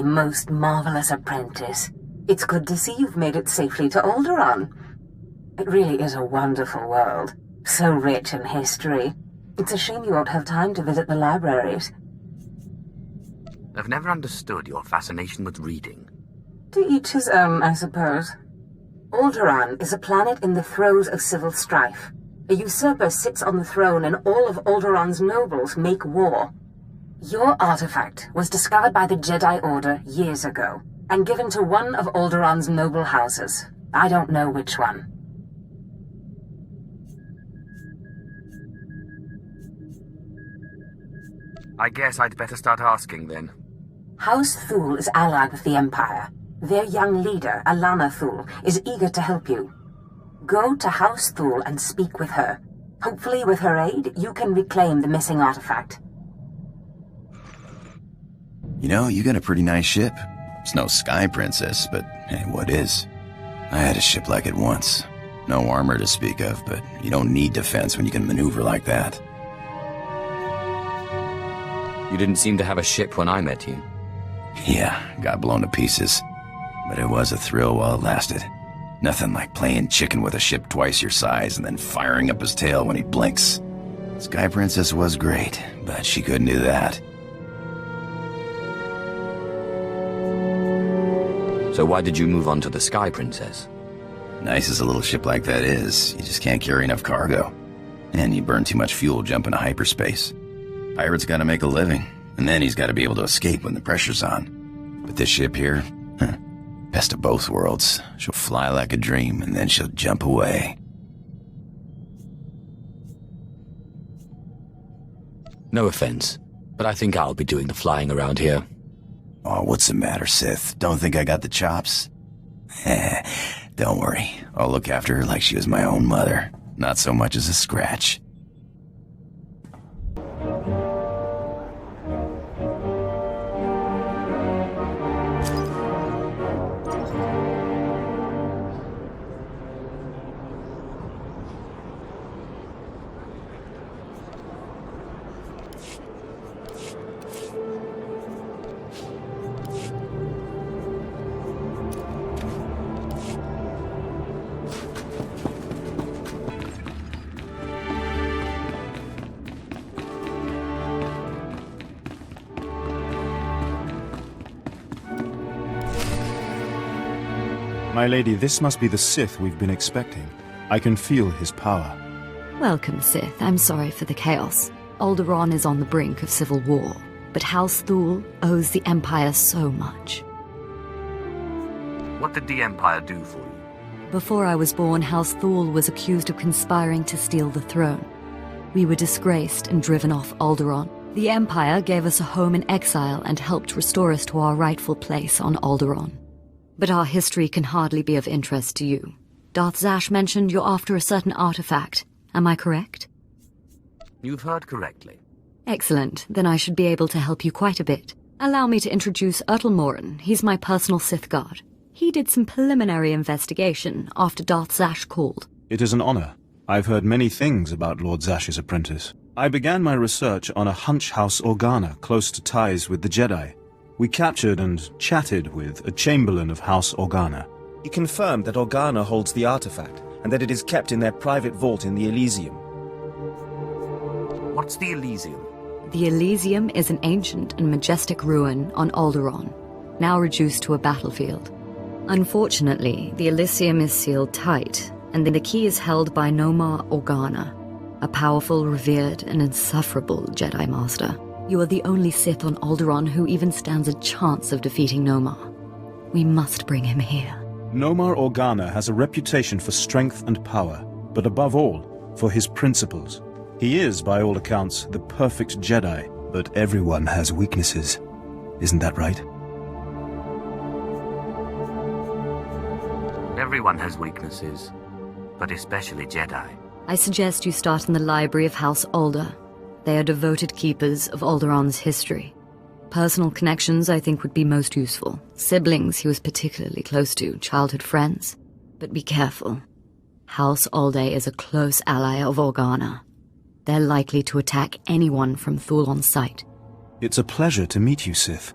my most marvelous apprentice. It's good to see you've made it safely to Alderaan. It really is a wonderful world, so rich in history. It's a shame you won't have time to visit the libraries. I've never understood your fascination with reading. To each his own, I suppose. Alderaan is a planet in the throes of civil strife. A usurper sits on the throne and all of Alderaan's nobles make war. Your artifact was discovered by the Jedi Order years ago, and given to one of Alderaan's noble houses. I don't know which one. I guess I'd better start asking then. House Thul is allied with the Empire. Their young leader, Alana Thul, is eager to help you. Go to House Thul and speak with her. Hopefully with her aid, you can reclaim the missing artifact. You know, you got a pretty nice ship. It's no Sky Princess, but hey, what is? I had a ship like it once. No armor to speak of, but you don't need defense when you can maneuver like that. You didn't seem to have a ship when I met you. Yeah, got blown to pieces. But it was a thrill while it lasted. Nothing like playing chicken with a ship twice your size and then firing up his tail when he blinks. Sky Princess was great, but she couldn't do that. So why did you move on to the Sky Princess? Nice as a little ship like that is, you just can't carry enough cargo. And you burn too much fuel jumping to hyperspace. Pirate's gotta make a living, and then he's gotta be able to escape when the pressure's on. But this ship here, best of both worlds. She'll fly like a dream, and then she'll jump away. No offense, but I think I'll be doing the flying around here. Oh, what's the matter, Sith? Don't think I got the chops? Don't worry. I'll look after her like she was my own mother. Not so much as a scratch. My lady, this must be the Sith we've been expecting. I can feel his power. Welcome, Sith. I'm sorry for the chaos. Alderaan is on the brink of civil war, but House Thul owes the Empire so much. What did the Empire do for you? Before I was born, House Thul was accused of conspiring to steal the throne. We were disgraced and driven off Alderaan. The Empire gave us a home in exile and helped restore us to our rightful place on Alderaan. But our history can hardly be of interest to you. Darth Zash mentioned you're after a certain artifact. Am I correct? You've heard correctly. Excellent. Then I should be able to help you quite a bit. Allow me to introduce Morin. He's my personal Sith guard. He did some preliminary investigation after Darth Zash called. It is an honor. I've heard many things about Lord Zash's apprentice. I began my research on a hunch House Organa close to ties with the Jedi. We captured and chatted with a chamberlain of House Organa. He confirmed that Organa holds the artifact, and that it is kept in their private vault in the Elysium. What's the Elysium? The Elysium is an ancient and majestic ruin on Alderaan, now reduced to a battlefield. Unfortunately, the Elysium is sealed tight, and the key is held by Nomar Organa, a powerful, revered, and insufferable Jedi Master. You are the only Sith on Alderaan who even stands a chance of defeating Nomar. We must bring him here. Nomar Organa has a reputation for strength and power, but above all, for his principles. He is, by all accounts, the perfect Jedi, but everyone has weaknesses. Isn't that right? Everyone has weaknesses, but especially Jedi. I suggest you start in the library of House Alder. They are devoted keepers of Alderaan's history. Personal connections, I think, would be most useful. Siblings he was particularly close to, childhood friends. But be careful. House Alde is a close ally of Organa. They're likely to attack anyone from Thul on sight. It's a pleasure to meet you, Sith.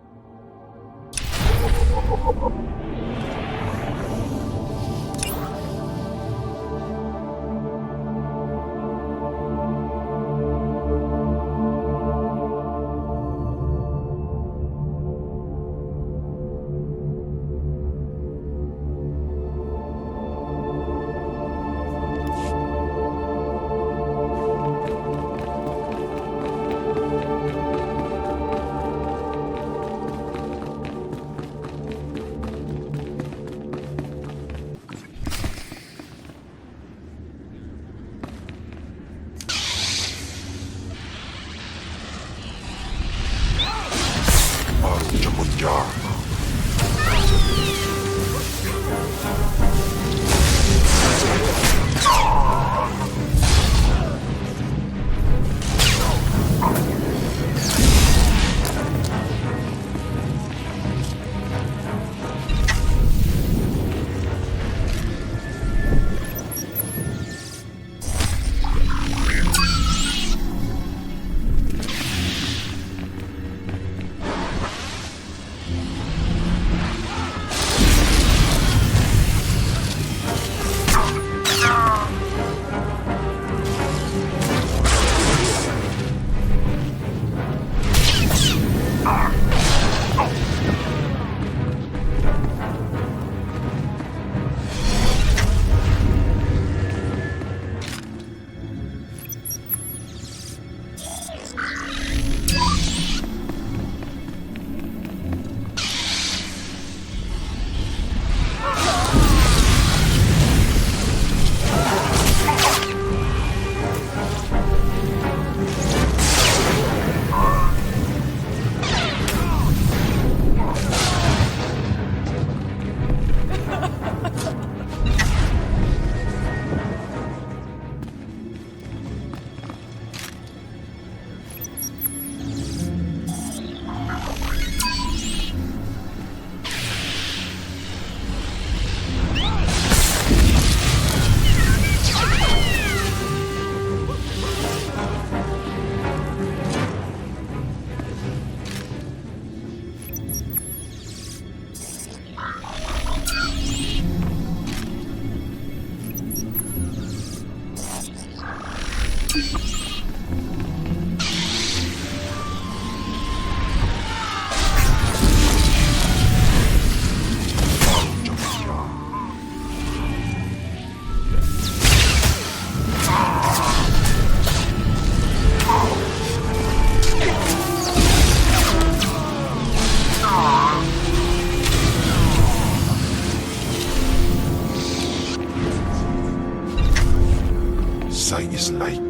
Sight is like.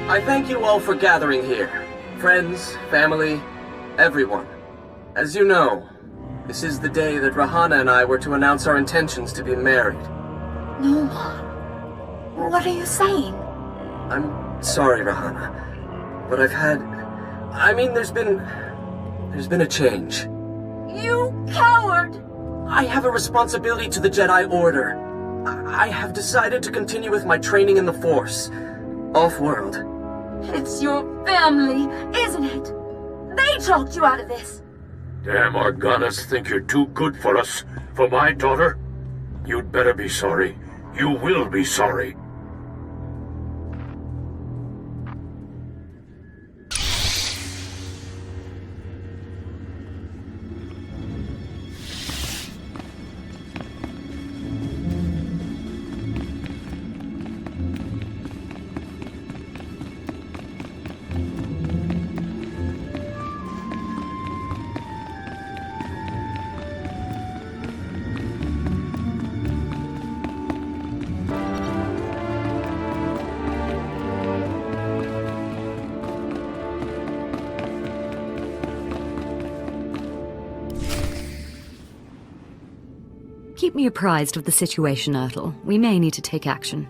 I thank you all for gathering here. Friends, family, everyone. As you know, this is the day that Rahana and I were to announce our intentions to be married. No. What are you saying? I'm sorry, Rahana, but there's been a change. You coward! I have a responsibility to the Jedi Order. I have decided to continue with my training in the Force, off-world. It's your family, isn't it? They talked you out of this. Damn Organas think you're too good for us, for my daughter. You'd better be sorry. You will be sorry. Keep me apprised of the situation, Ertl. We may need to take action.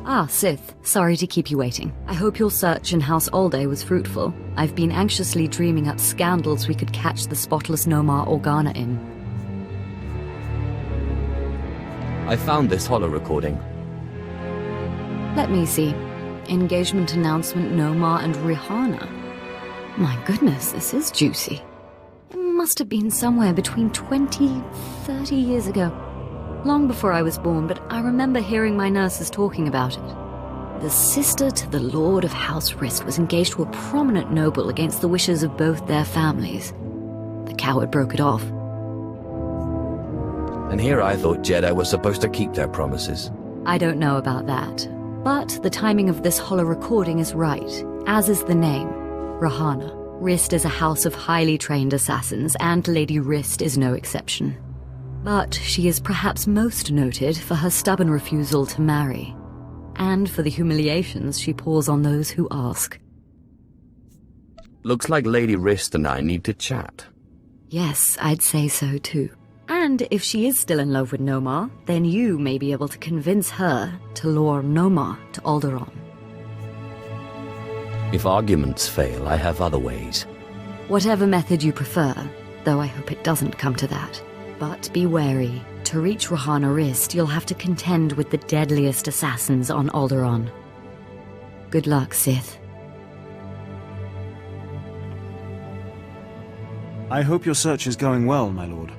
Ah, Sith. Sorry to keep you waiting. I hope your search in House Organa was fruitful. I've been anxiously dreaming up scandals we could catch the spotless Nomar Organa in. I found this holo recording. Let me see. Engagement announcement Nomar and Rahana. My goodness, this is juicy. It must have been somewhere between 20, 30 years ago. Long before I was born, but I remember hearing my nurses talking about it. The sister to the Lord of House Rist was engaged to a prominent noble against the wishes of both their families. The coward broke it off. And here I thought Jedi were supposed to keep their promises. I don't know about that. But the timing of this holo recording is right, as is the name, Rahana. Rist is a house of highly trained assassins, and Lady Rist is no exception. But she is perhaps most noted for her stubborn refusal to marry, and for the humiliations she pours on those who ask. Looks like Lady Rist and I need to chat. Yes, I'd say so too. And if she is still in love with Nomar, then you may be able to convince her to lure Nomar to Alderaan. If arguments fail, I have other ways. Whatever method you prefer, though I hope it doesn't come to that. But be wary. To reach Rahana Rist, you'll have to contend with the deadliest assassins on Alderaan. Good luck, Sith. I hope your search is going well, my lord.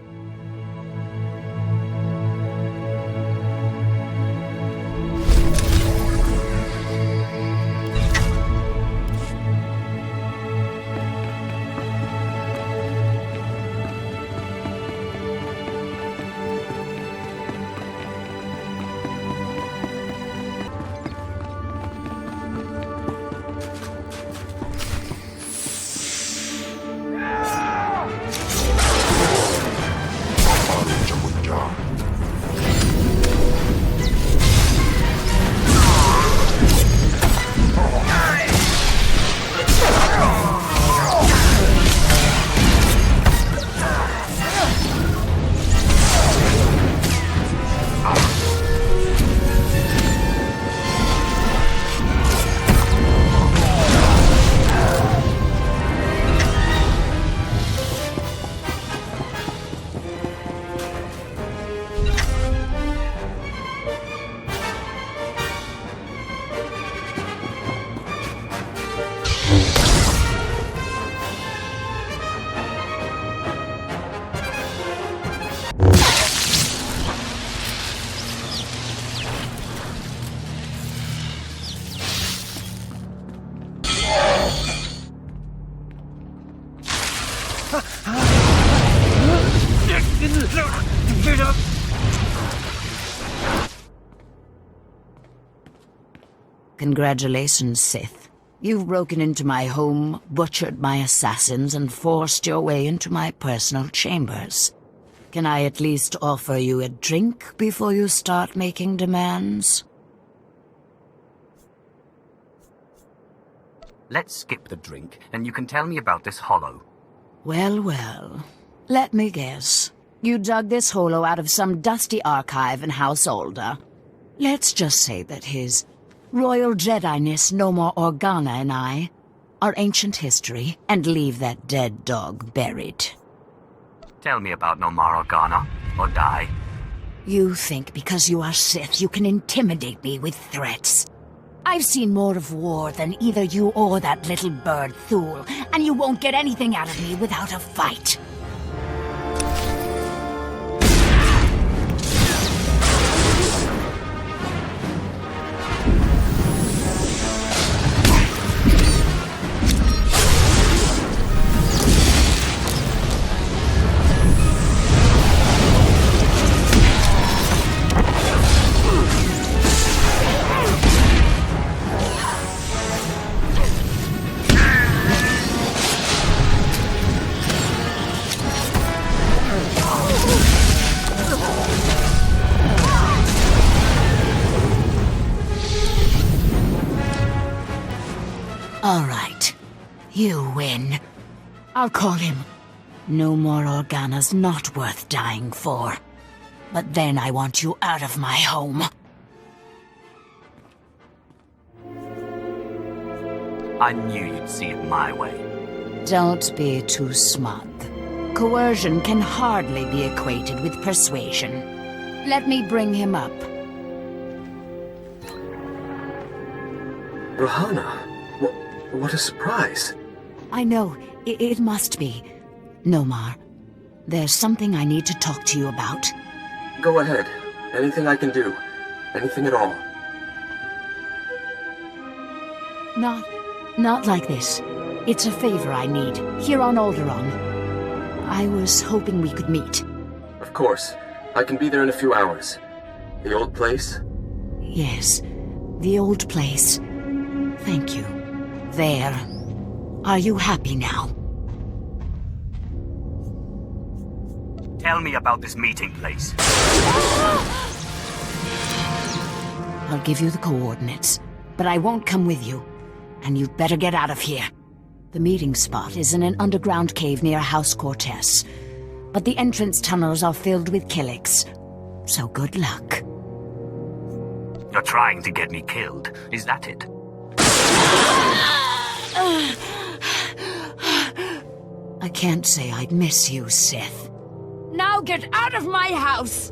Congratulations, Sith. You've broken into my home, butchered my assassins, and forced your way into my personal chambers. Can I at least offer you a drink before you start making demands? Let's skip the drink, and you can tell me about this hollow. Well, well. Let me guess. You dug this hollow out of some dusty archive in House Organa. Let's just say that his Royal Jedi-ness No More Organa and I are ancient history, and leave that dead dog buried. Tell me about No More Organa, or die. You think because you are Sith you can intimidate me with threats. I've seen more of war than either you or that little bird Thule, and you won't get anything out of me without a fight. All right. You win. I'll call him. No More Organa's not worth dying for. But then I want you out of my home. I knew you'd see it my way. Don't be too smug. Coercion can hardly be equated with persuasion. Let me bring him up. Rahana, what a surprise. I know, it must be. Nomar, there's something I need to talk to you about. Go ahead. Anything I can do. Anything at all. Not like this. It's a favor I need, here on Alderaan. I was hoping we could meet. Of course. I can be there in a few hours. The old place? Yes, the old place. Thank you. There. Are you happy now? Tell me about this meeting place. I'll give you the coordinates, but I won't come with you. And you'd better get out of here. The meeting spot is in an underground cave near House Cortez, but the entrance tunnels are filled with Killiks, so good luck. You're trying to get me killed, is that it? I can't say I'd miss you, Sith. Now get out of my house!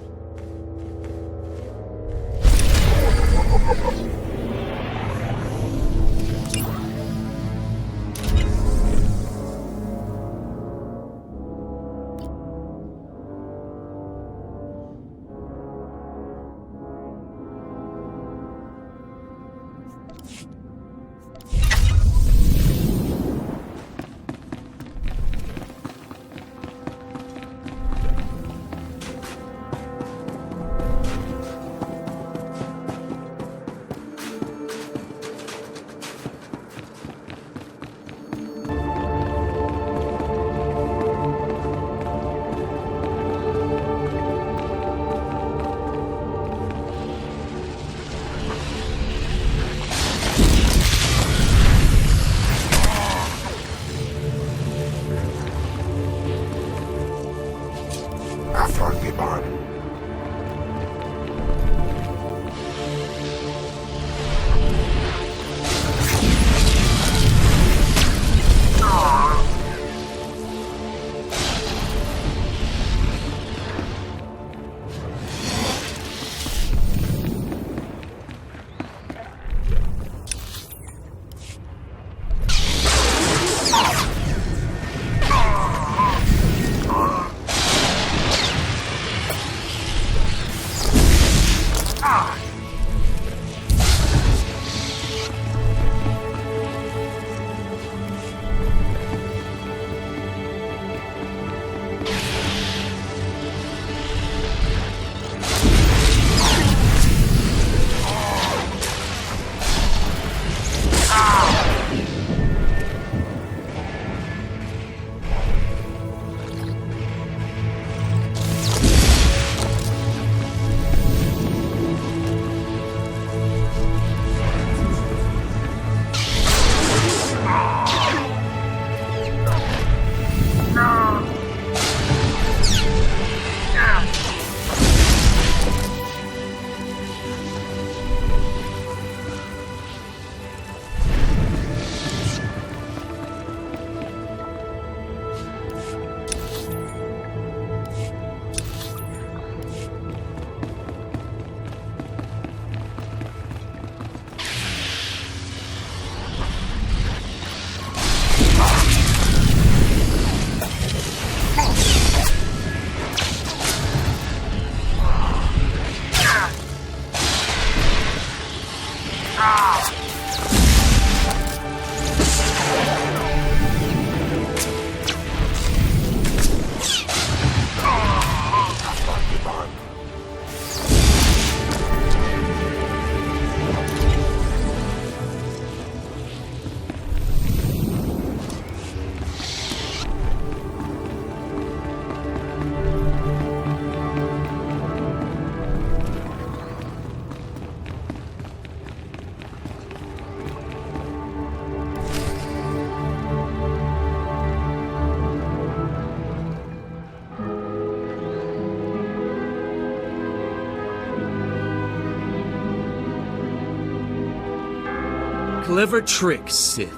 Clever trick, Sith.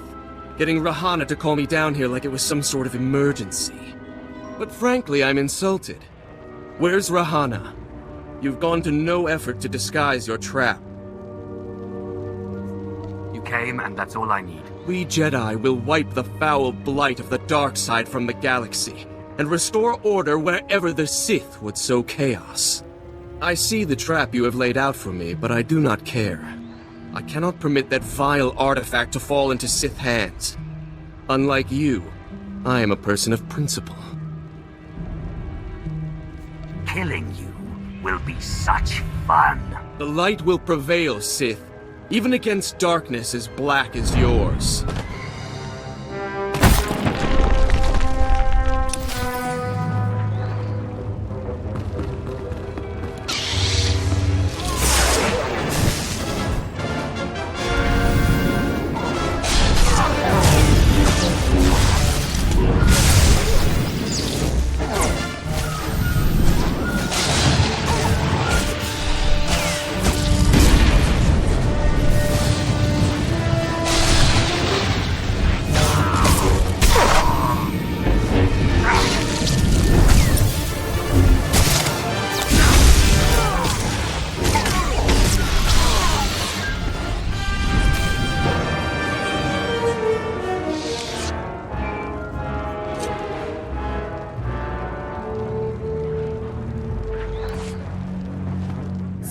Getting Rahana to call me down here like it was some sort of emergency. But frankly, I'm insulted. Where's Rahana? You've gone to no effort to disguise your trap. You came, and that's all I need. We Jedi will wipe the foul blight of the dark side from the galaxy, and restore order wherever the Sith would sow chaos. I see the trap you have laid out for me, but I do not care. I cannot permit that vile artifact to fall into Sith hands. Unlike you, I am a person of principle. Killing you will be such fun. The light will prevail, Sith, even against darkness as black as yours.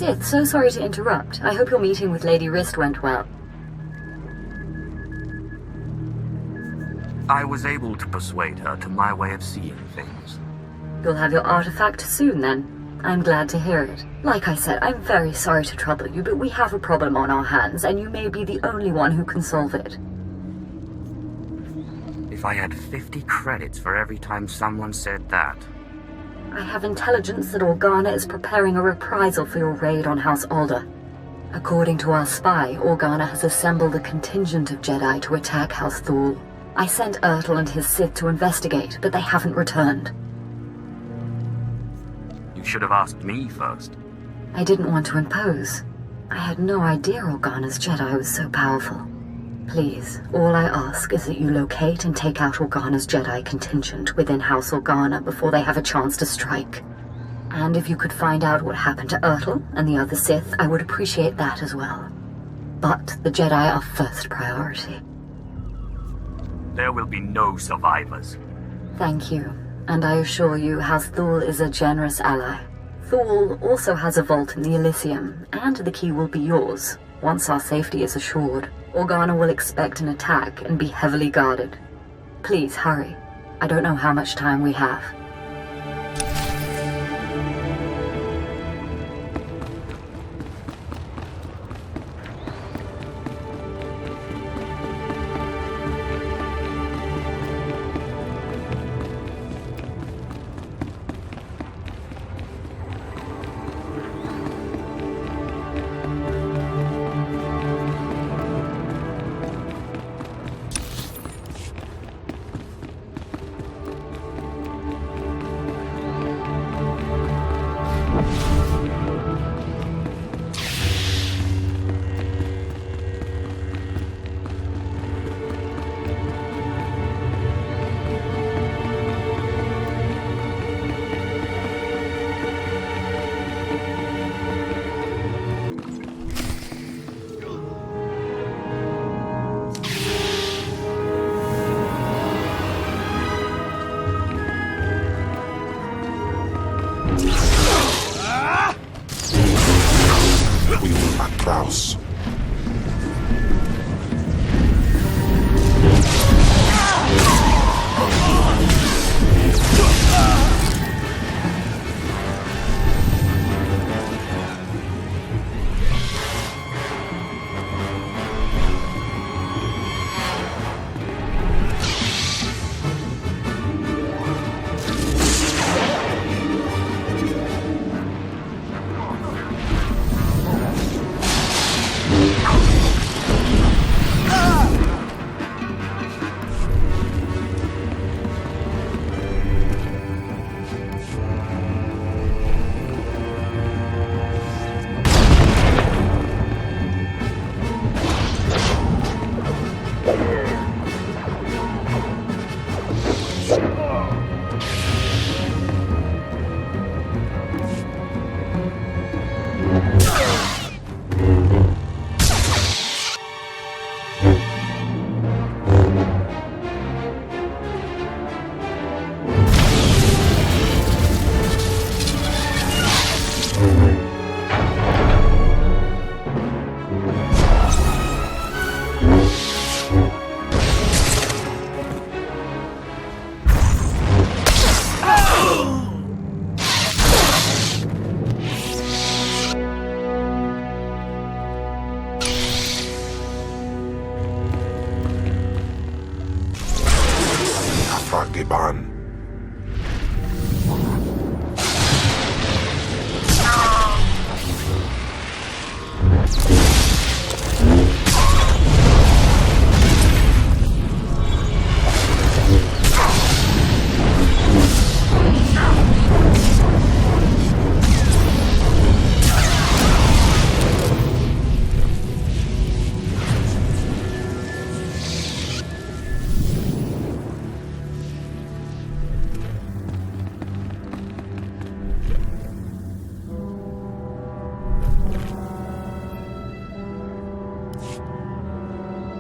Sith, so sorry to interrupt. I hope your meeting with Lady Wrist went well. I was able to persuade her to my way of seeing things. You'll have your artifact soon, then. I'm glad to hear it. Like I said, I'm very sorry to trouble you, but we have a problem on our hands, and you may be the only one who can solve it. If I had 50 credits for every time someone said that. I have intelligence that Organa is preparing a reprisal for your raid on House Organa. According to our spy, Organa has assembled a contingent of Jedi to attack House Thul. I sent Ertl and his Sith to investigate, but they haven't returned. You should have asked me first. I didn't want to impose. I had no idea Organa's Jedi was so powerful. Please, all I ask is that you locate and take out Organa's Jedi contingent within House Organa before they have a chance to strike. And if you could find out what happened to Ertl and the other Sith, I would appreciate that as well. But the Jedi are first priority. There will be no survivors. Thank you, and I assure you House Thul is a generous ally. Thul also has a vault in the Elysium, and the key will be yours, once our safety is assured. Organa will expect an attack and be heavily guarded. Please hurry. I don't know how much time we have.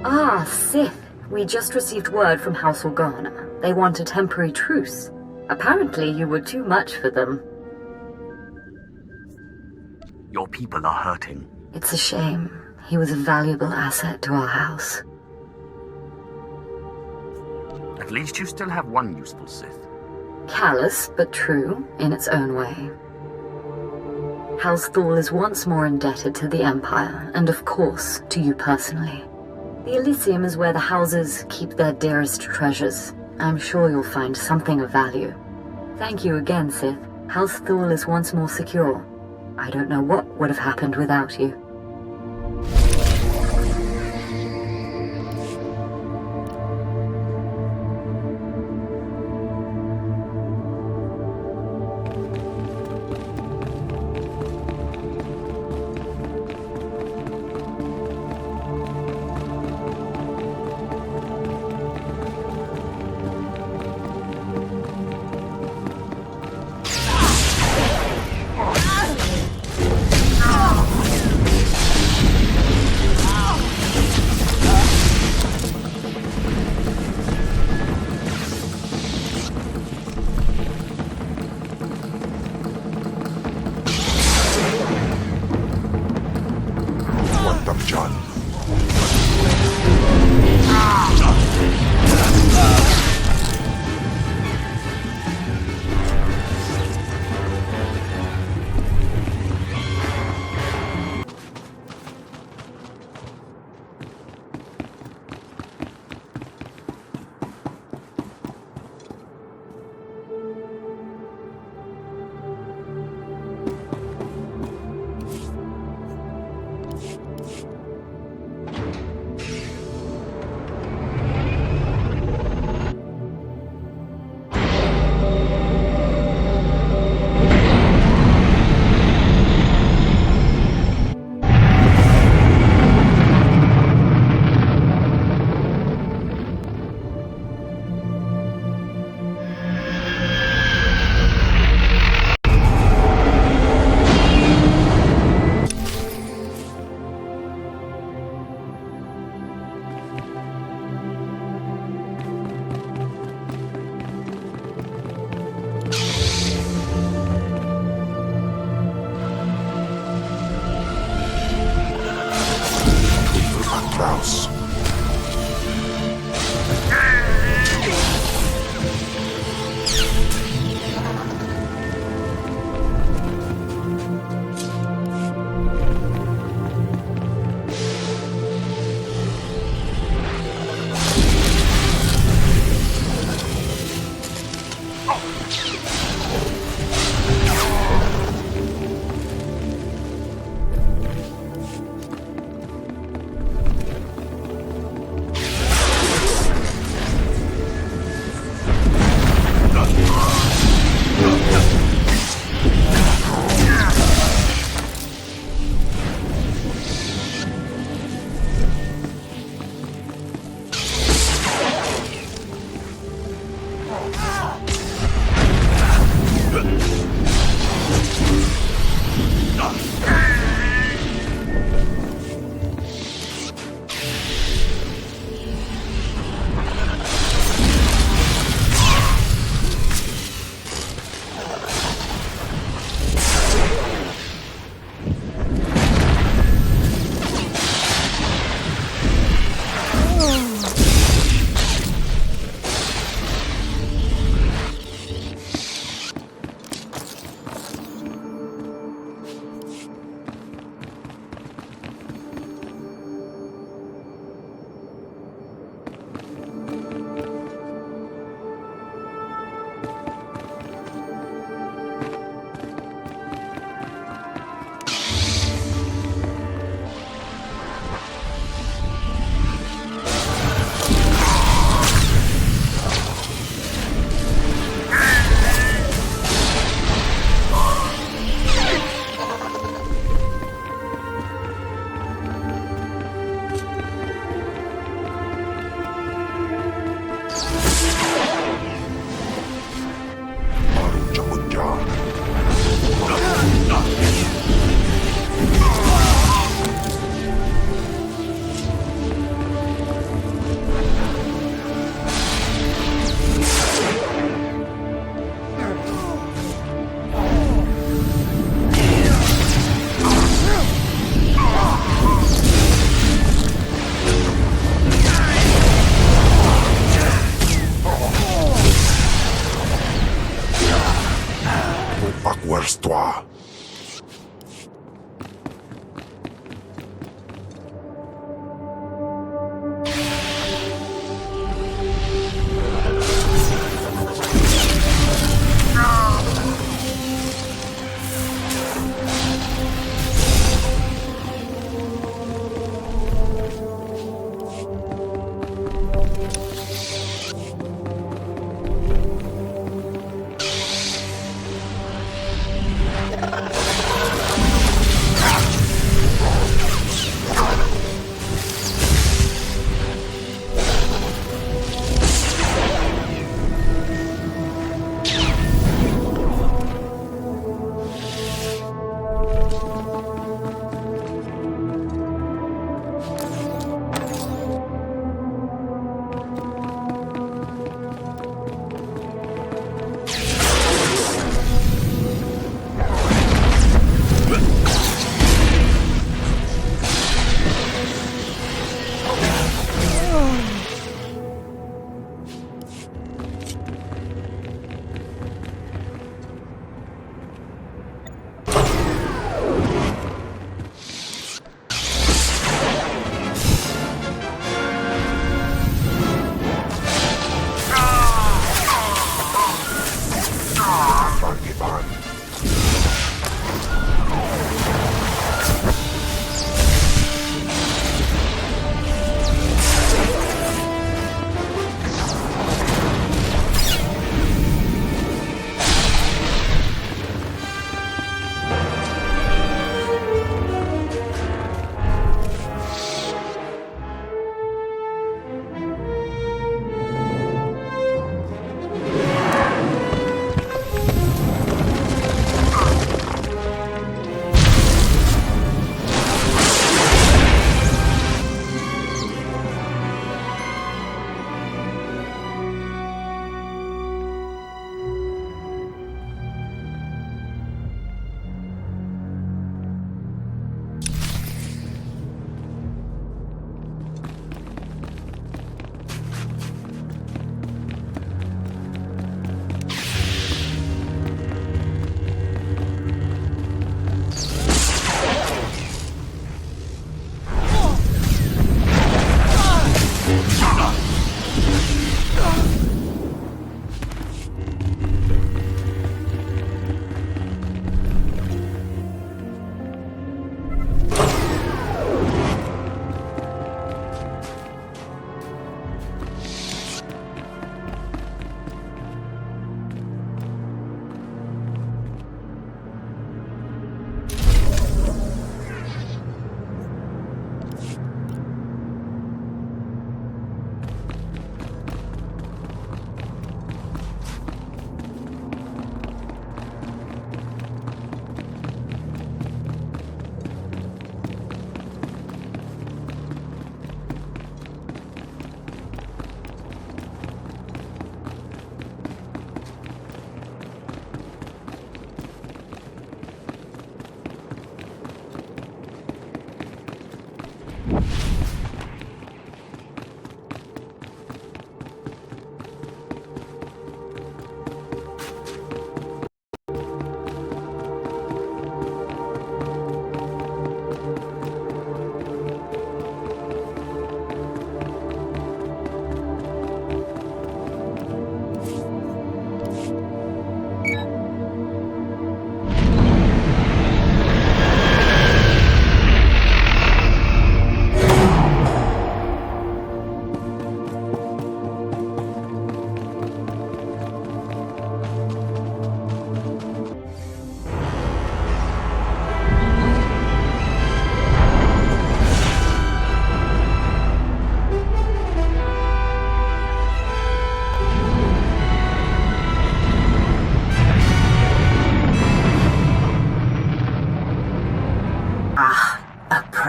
Ah, Sith. We just received word from House Organa. They want a temporary truce. Apparently you were too much for them. Your people are hurting. It's a shame. He was a valuable asset to our house. At least you still have one useful Sith. Callous, but true, in its own way. House Thal is once more indebted to the Empire, and of course, to you personally. The Elysium is where the houses keep their dearest treasures. I'm sure you'll find something of value. Thank you again, Sith. House Thal is once more secure. I don't know what would have happened without you.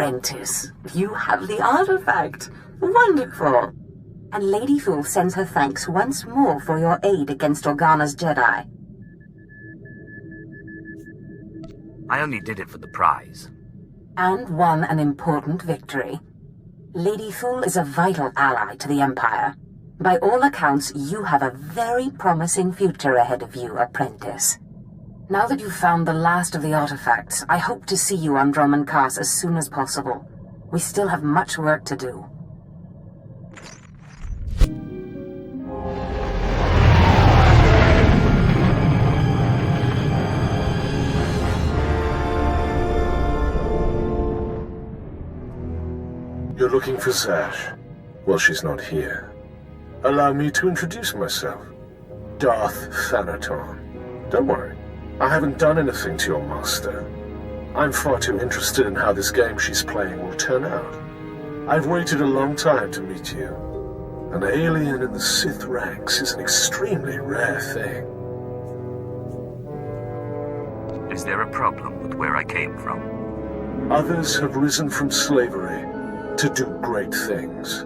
Apprentice, you have the artifact. Wonderful. And Lady Fool sends her thanks once more for your aid against Organa's Jedi. I only did it for the prize. And won an important victory. Lady Fool is a vital ally to the Empire. By all accounts, you have a very promising future ahead of you, Apprentice. Now that you've found the last of the artifacts, I hope to see you on Dromund Kaas as soon as possible. We still have much work to do. You're looking for Zash. Well, she's not here. Allow me to introduce myself. Darth Thanaton. Don't worry, I haven't done anything to your master. I'm far too interested in how this game she's playing will turn out. I've waited a long time to meet you. An alien in the Sith ranks is an extremely rare thing. Is there a problem with where I came from? Others have risen from slavery to do great things.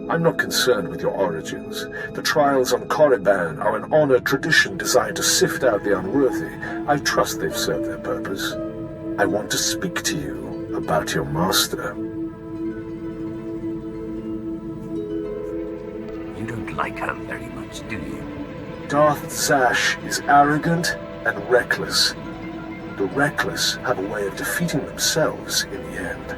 I'm not concerned with your origins. The trials on Korriban are an honored tradition designed to sift out the unworthy. I trust they've served their purpose. I want to speak to you about your master. You don't like her very much, do you? Darth Zash is arrogant and reckless. The reckless have a way of defeating themselves in the end.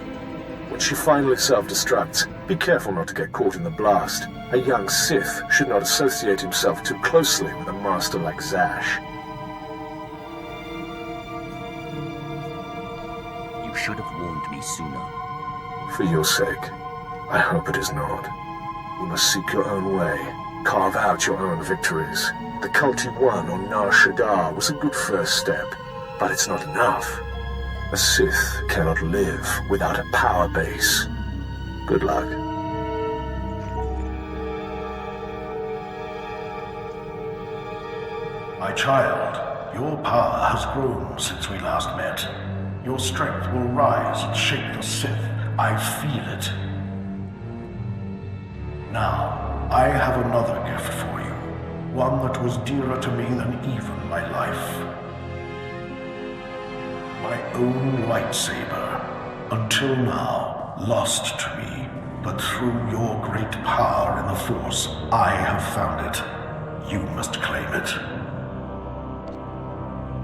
When she finally self-destructs, be careful not to get caught in the blast. A young Sith should not associate himself too closely with a master like Zash. You should have warned me sooner. For your sake, I hope it is not. You must seek your own way, carve out your own victories. The cult you won on Nar Shaddaa was a good first step, but it's not enough. A Sith cannot live without a power base. Good luck. My child, your power has grown since we last met. Your strength will rise and shake the Sith. I feel it. Now, I have another gift for you. One that was dearer to me than even my life. My own lightsaber. Until now, lost to me. But through your great power in the Force, I have found it. You must claim it.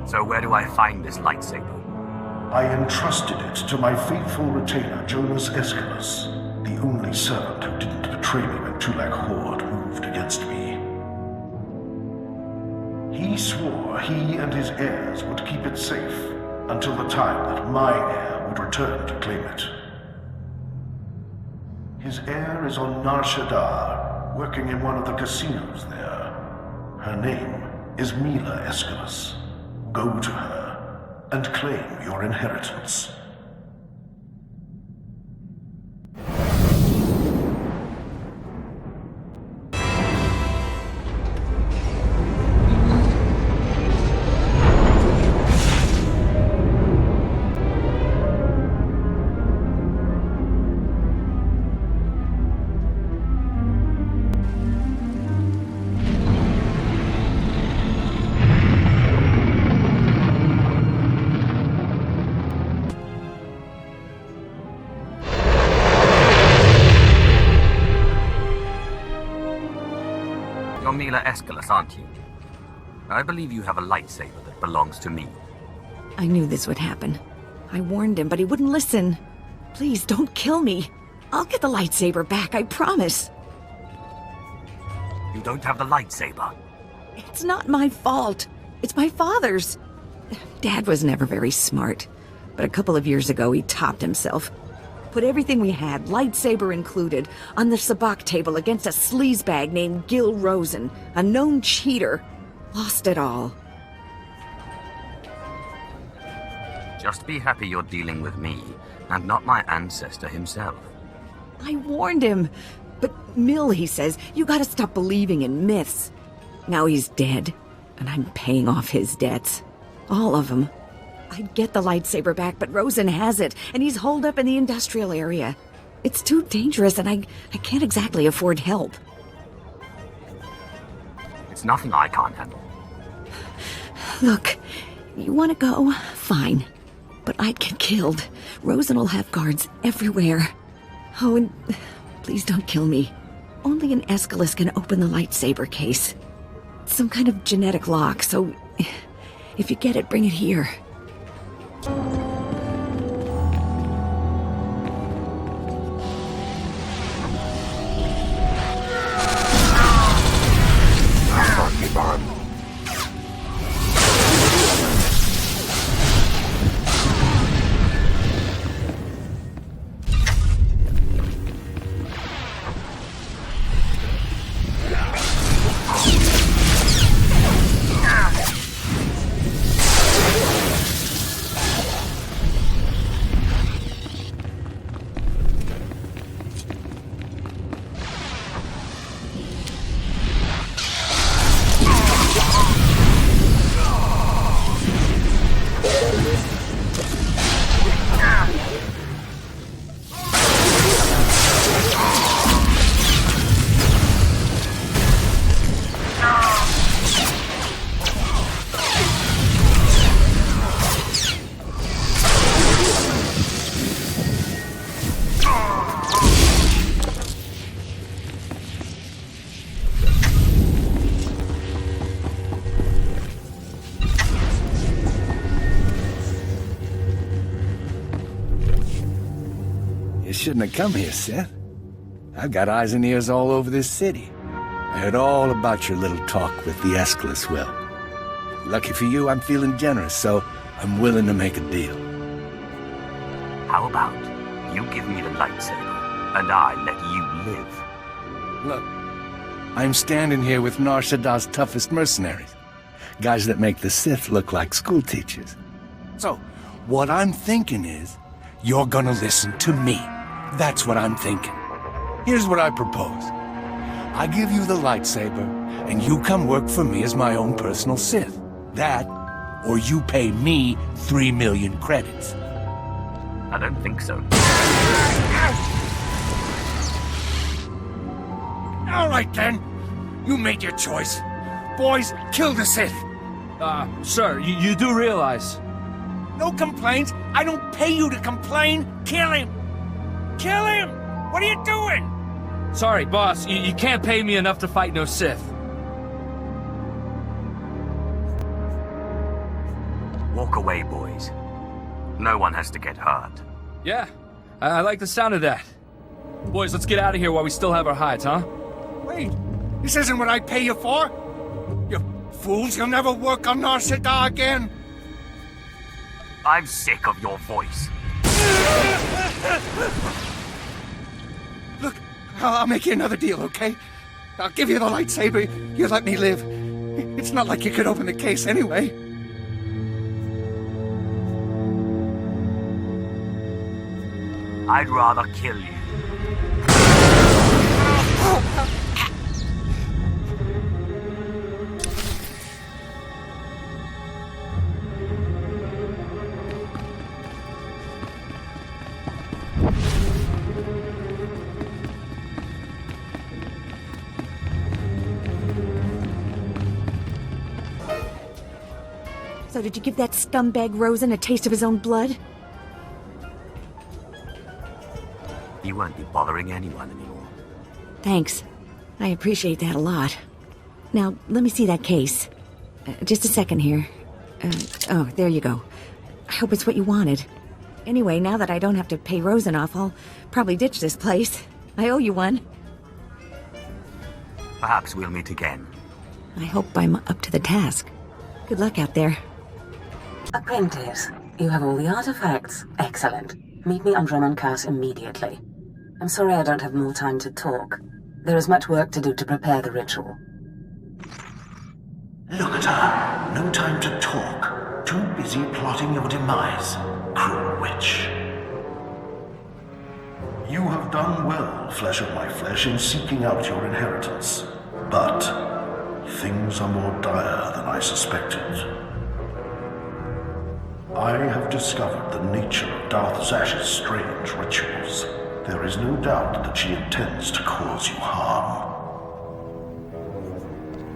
So where do I find this lightsaber? I entrusted it to my faithful retainer, Jonas Aeschylus, the only servant who didn't betray me when Tulak Hord moved against me. He swore he and his heirs would keep it safe until the time that my heir would return to claim it. His heir is on Nar Shaddaa, working in one of the casinos there. Her name is Mila Aeschylus. Go to her and claim your inheritance. You're Mila Aeschylus, aren't you? I believe you have a lightsaber that belongs to me. I knew this would happen. I warned him, but he wouldn't listen. Please, don't kill me. I'll get the lightsaber back, I promise. You don't have the lightsaber. It's not my fault. It's my father's. Dad was never very smart, but a couple of years ago he topped himself. Put everything we had, lightsaber included, on the sabacc table against a sleazebag named Gil Rosen, a known cheater. Lost it all. Just be happy you're dealing with me, and not my ancestor himself. I warned him. But Mill, he says, you gotta stop believing in myths. Now he's dead, and I'm paying off his debts. All of them. I'd get the lightsaber back, but Rosen has it, and he's holed up in the industrial area. It's too dangerous, and I can't exactly afford help. It's nothing I can't handle. Look, you want to go? Fine. But I'd get killed. Rosen will have guards everywhere. Oh, and please don't kill me. Only an Aeschylus can open the lightsaber case. It's some kind of genetic lock, so if you get it, bring it here. shouldn't have come here, Seth. I've got eyes and ears all over this city. I heard all about your little talk with the Aeschylus Will. Lucky for you, I'm feeling generous, so I'm willing to make a deal. How about you give me the lightsaber, and I let you live? Look, I'm standing here with Nar Shaddah's toughest mercenaries. Guys that make the Sith look like school teachers. So, what I'm thinking is, you're gonna listen to me. That's what I'm thinking. Here's what I propose. I give you the lightsaber, and you come work for me as my own personal Sith. That, or you pay me 3 million credits. I don't think so. All right, then. You made your choice. Boys, kill the Sith. Sir, you do realize... No complaints. I don't pay you to complain. Kill him. Kill him! What are you doing? Sorry, boss. You can't pay me enough to fight no Sith. Walk away, boys. No one has to get hurt. Yeah, I like the sound of that. Boys, let's get out of here while we still have our hides, huh? Wait, this isn't what I pay you for. You fools, you'll never work on Nar Shaddaa again. I'm sick of your voice. Look, I'll make you another deal, okay? I'll give you the lightsaber, you let me live. It's not like you could open the case anyway. I'd rather kill you. So did you give that scumbag Rosen a taste of his own blood? You won't be bothering anyone anymore. Thanks. I appreciate that a lot. Now, let me see that case. Just a second here. Oh, there you go. I hope it's what you wanted. Anyway, now that I don't have to pay Rosen off, I'll probably ditch this place. I owe you one. Perhaps we'll meet again. I hope I'm up to the task. Good luck out there. Apprentice, you have all the artifacts. Excellent. Meet me on Dromon Kaas immediately. I'm sorry I don't have more time to talk. There is much work to do to prepare the ritual. Look at her. No time to talk. Too busy plotting your demise, cruel witch. You have done well, flesh of my flesh, in seeking out your inheritance. But things are more dire than I suspected. I have discovered the nature of Darth Zash's strange rituals. There is no doubt that she intends to cause you harm.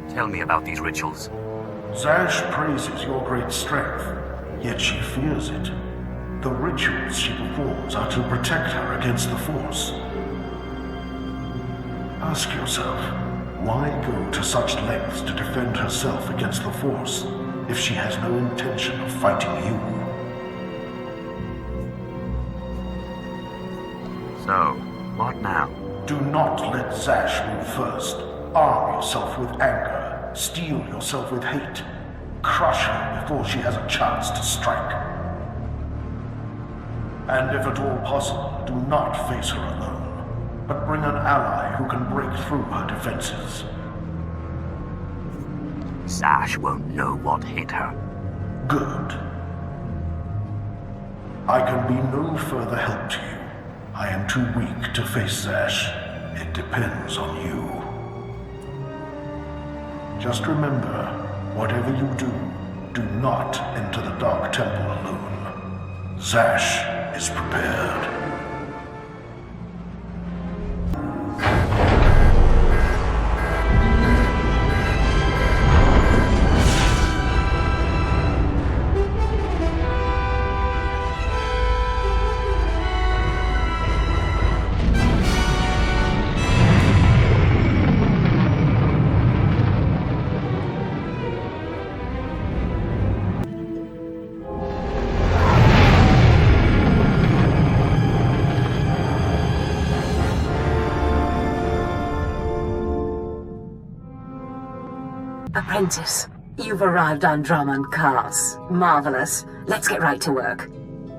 Tell me about these rituals. Zash praises your great strength, yet she fears it. The rituals she performs are to protect her against the Force. Ask yourself, why go to such lengths to defend herself against the Force if she has no intention of fighting you? So, what now? Do not let Zash move first. Arm yourself with anger. Steel yourself with hate. Crush her before she has a chance to strike. And if at all possible, do not face her alone, but bring an ally who can break through her defenses. Zash won't know what hit her. Good. I can be no further help to you. I am too weak to face Zash. It depends on you. Just remember, whatever you do, do not enter the Dark Temple alone. Zash is prepared. Apprentice, you've arrived on Drummond Cars. Marvelous. Let's get right to work.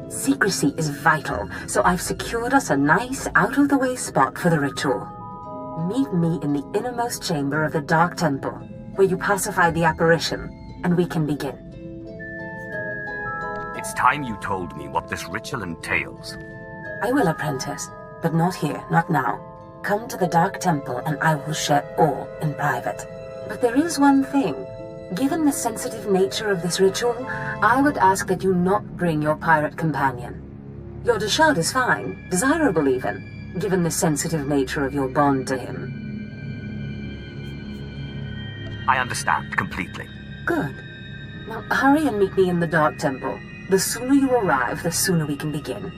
Secrecy is vital, so I've secured us a nice, out-of-the-way spot for the ritual. Meet me in the innermost chamber of the Dark Temple, where you pacify the apparition, and we can begin. It's time you told me what this ritual entails. I will, Apprentice, but not here, not now. Come to the Dark Temple and I will share all in private. But there is one thing. Given the sensitive nature of this ritual, I would ask that you not bring your pirate companion. Your Deshard is fine, desirable even, given the sensitive nature of your bond to him. I understand completely. Good. Now hurry and meet me in the Dark Temple. The sooner you arrive, the sooner we can begin.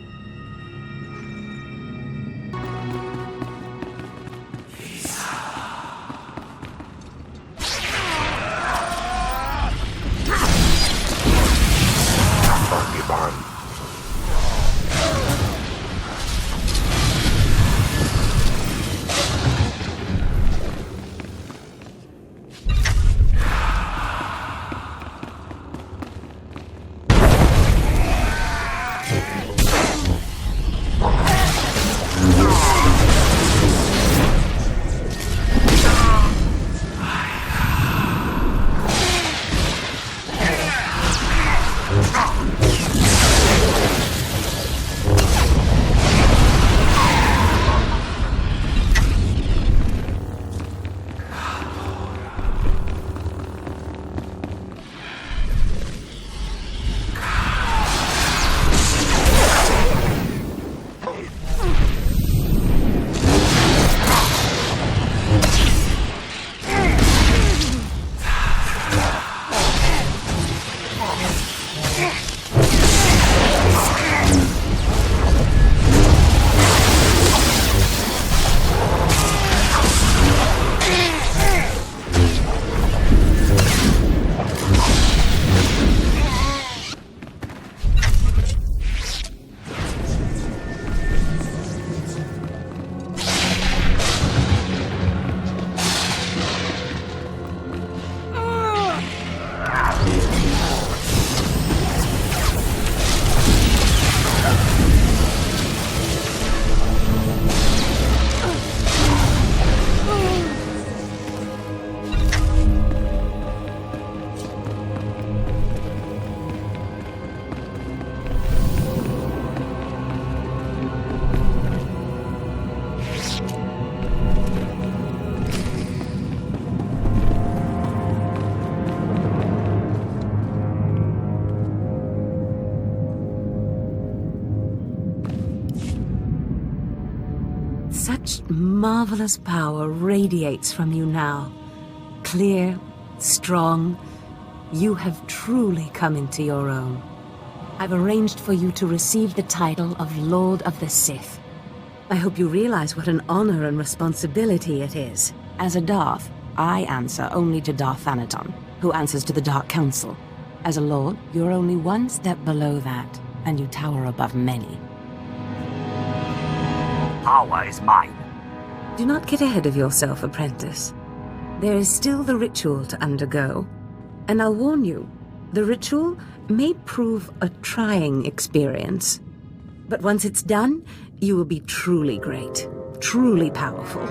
Such marvelous power radiates from you now. Clear, strong, you have truly come into your own. I've arranged for you to receive the title of Lord of the Sith. I hope you realize what an honor and responsibility it is. As a Darth, I answer only to Darth Thanaton, who answers to the Dark Council. As a Lord, you're only one step below that, and you tower above many. Power is mine. Do not get ahead of yourself, Apprentice. There is still the ritual to undergo. And I'll warn you, the ritual may prove a trying experience. But once it's done, you will be truly great, truly powerful.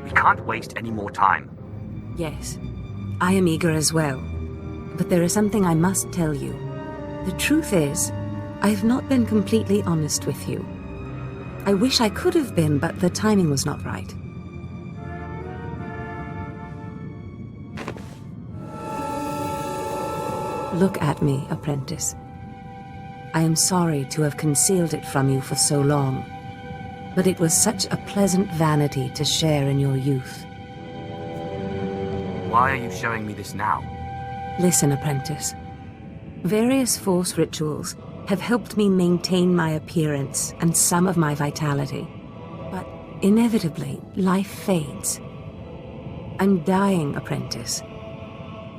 We can't waste any more time. Yes, I am eager as well. But there is something I must tell you. The truth is, I have not been completely honest with you. I wish I could have been, but the timing was not right. Look at me, Apprentice. I am sorry to have concealed it from you for so long, but it was such a pleasant vanity to share in your youth. Why are you showing me this now? Listen, Apprentice. Various Force rituals have helped me maintain my appearance and some of my vitality. But inevitably, life fades. I'm dying, Apprentice.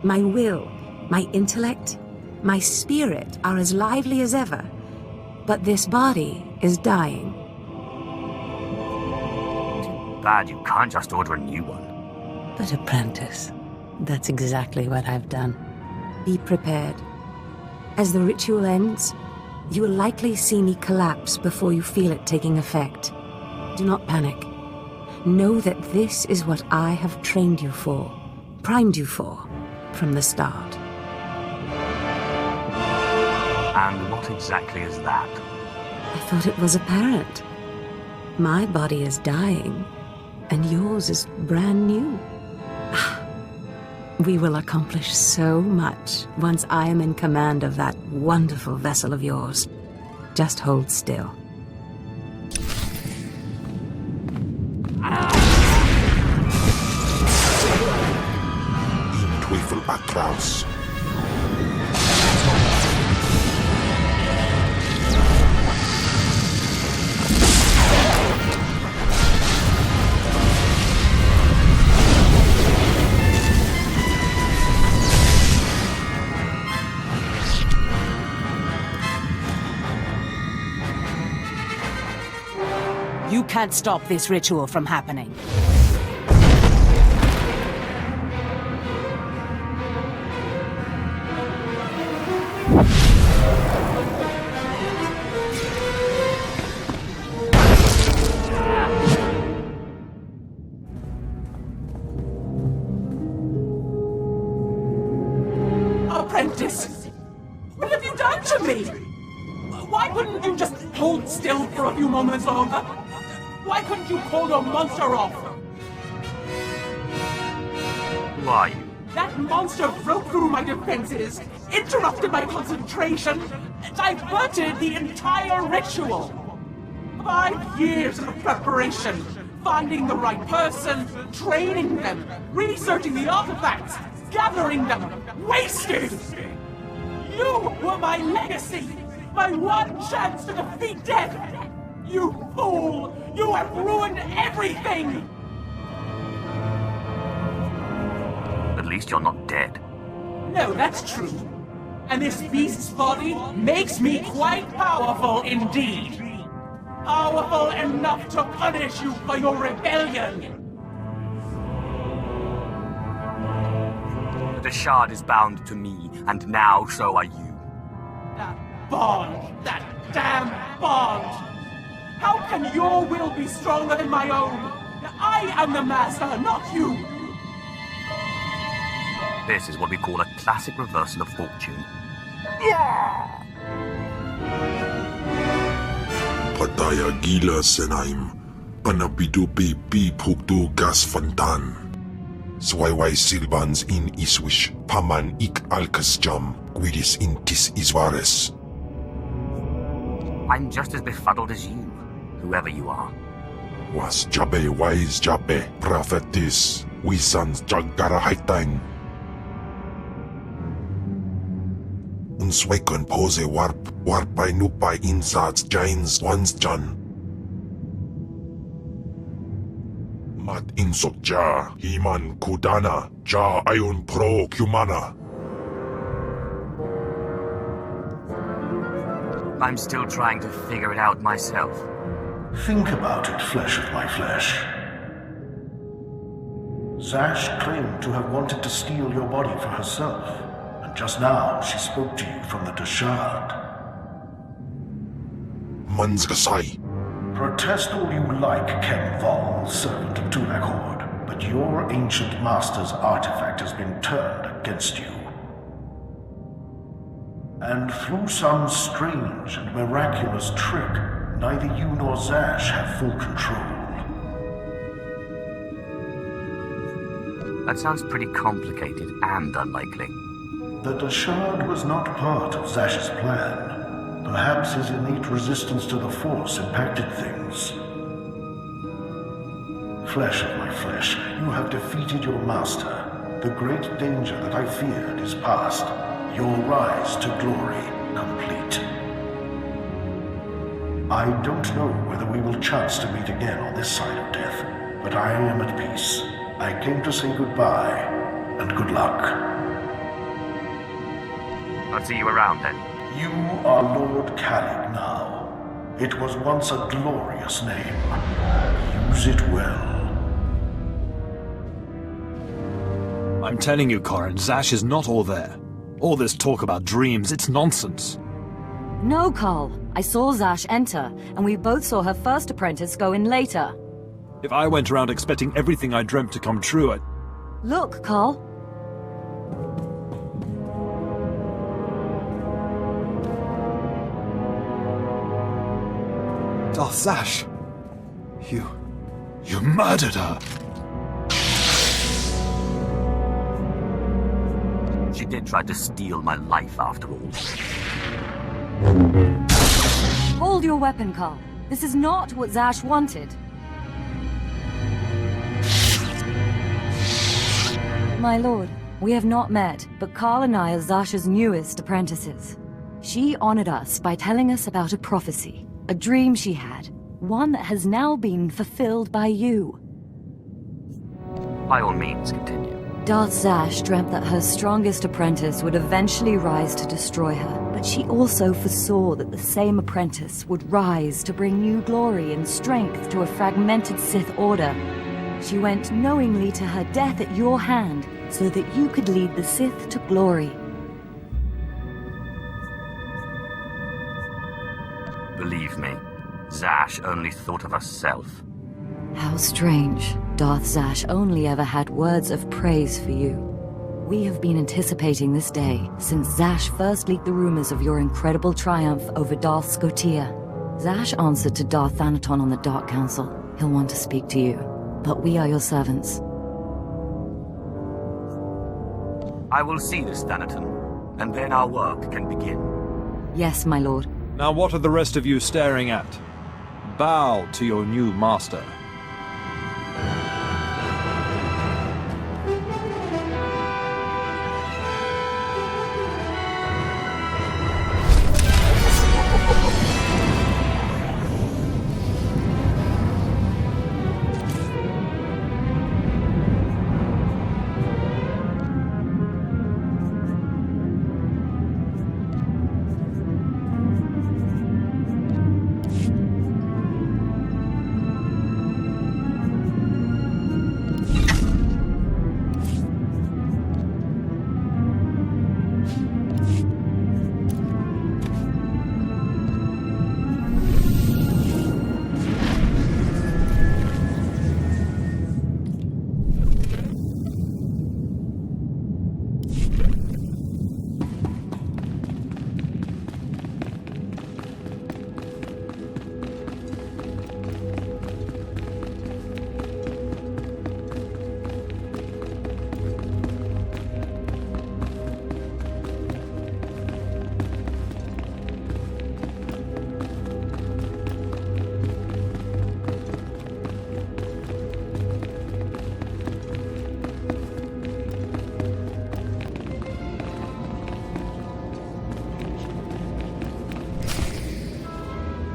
My will, my intellect, my spirit are as lively as ever, but this body is dying. bad you can't just order a new one. But apprentice, that's exactly what I've done. Be prepared. As the ritual ends, you will likely see me collapse before you feel it taking effect. Do not panic. Know that this is what I have trained you for, primed you for, from the start. And what exactly is that? I thought it was apparent. My body is dying, and yours is brand new. We will accomplish so much once I am in command of that wonderful vessel of yours. Just hold still. Im Teufel atraus. You can't stop this ritual from happening. Apprentice! What have you done to me? Why couldn't you just hold still for a few moments longer? Why couldn't you call your monster off? Who are you? That monster broke through my defenses, interrupted my concentration, diverted the entire ritual. 5 years of preparation, finding the right person, training them, researching the artifacts, gathering them, wasted! You were my legacy, my one chance to defeat death! You fool! You have ruined everything! At least you're not dead. No, that's true. And this beast's body makes me quite powerful indeed. Powerful enough to punish you for your rebellion. The shard is bound to me, and now so are you. That bond! That damn bond! How can your will be stronger than my own? I am the master, not you! This is what we call a classic reversal of fortune. Pataya gila senaim, panabido pi pukdo gas fantan. Swayway silvans in iswish, paman ik alkas jam, guidis intis isvares. I'm just as befuddled as you, whoever you are. Was jabe wise jabe, prophetis, wisans jagara haitang. Unswekon pose warpay nupay insats jains once jan. Mat insok ja, himan kudana, ja ayon pro kumana. I'm still trying to figure it out myself. Think about it, flesh of my flesh. Zash claimed to have wanted to steal your body for herself, and just now she spoke to you from the Deshard. Manzgasai. Protest all you like, Kemval, servant of Tulak Hord, but your ancient master's artifact has been turned against you. And through some strange and miraculous trick, neither you nor Zash have full control. That sounds pretty complicated and unlikely. The Deshard was not part of Zash's plan. Perhaps his innate resistance to the Force impacted things. Flesh of my flesh, you have defeated your master. The great danger that I feared is past. Your rise to glory complete. I don't know whether we will chance to meet again on this side of death, but I am at peace. I came to say goodbye, and good luck. I'll see you around then. You are Lord Calig now. It was once a glorious name. Use it well. I'm telling you, Corin, Zash is not all there. All this talk about dreams, it's nonsense. No, Carl. I saw Zash enter, and we both saw her first apprentice go in later. If I went around expecting everything I dreamt to come true, I'd... Look, Carl. Darth Zash! You murdered her! She did try to steal my life after all. Hold your weapon, Carl. This is not what Zash wanted. My lord, we have not met, but Carl and I are Zash's newest apprentices. She honored us by telling us about a prophecy, a dream she had, one that has now been fulfilled by you. By all means, continue. Darth Zash dreamt that her strongest apprentice would eventually rise to destroy her, but she also foresaw that the same apprentice would rise to bring new glory and strength to a fragmented Sith Order. She went knowingly to her death at your hand, so that you could lead the Sith to glory. Believe me, Zash only thought of herself. How strange. Darth Zash only ever had words of praise for you. We have been anticipating this day since Zash first leaked the rumors of your incredible triumph over Darth Sqotch. Zash answered to Darth Thanaton on the Dark Council. He'll want to speak to you, but we are your servants. I will see this Thanaton, and then our work can begin. Yes, my lord. Now what are the rest of you staring at? Bow to your new master.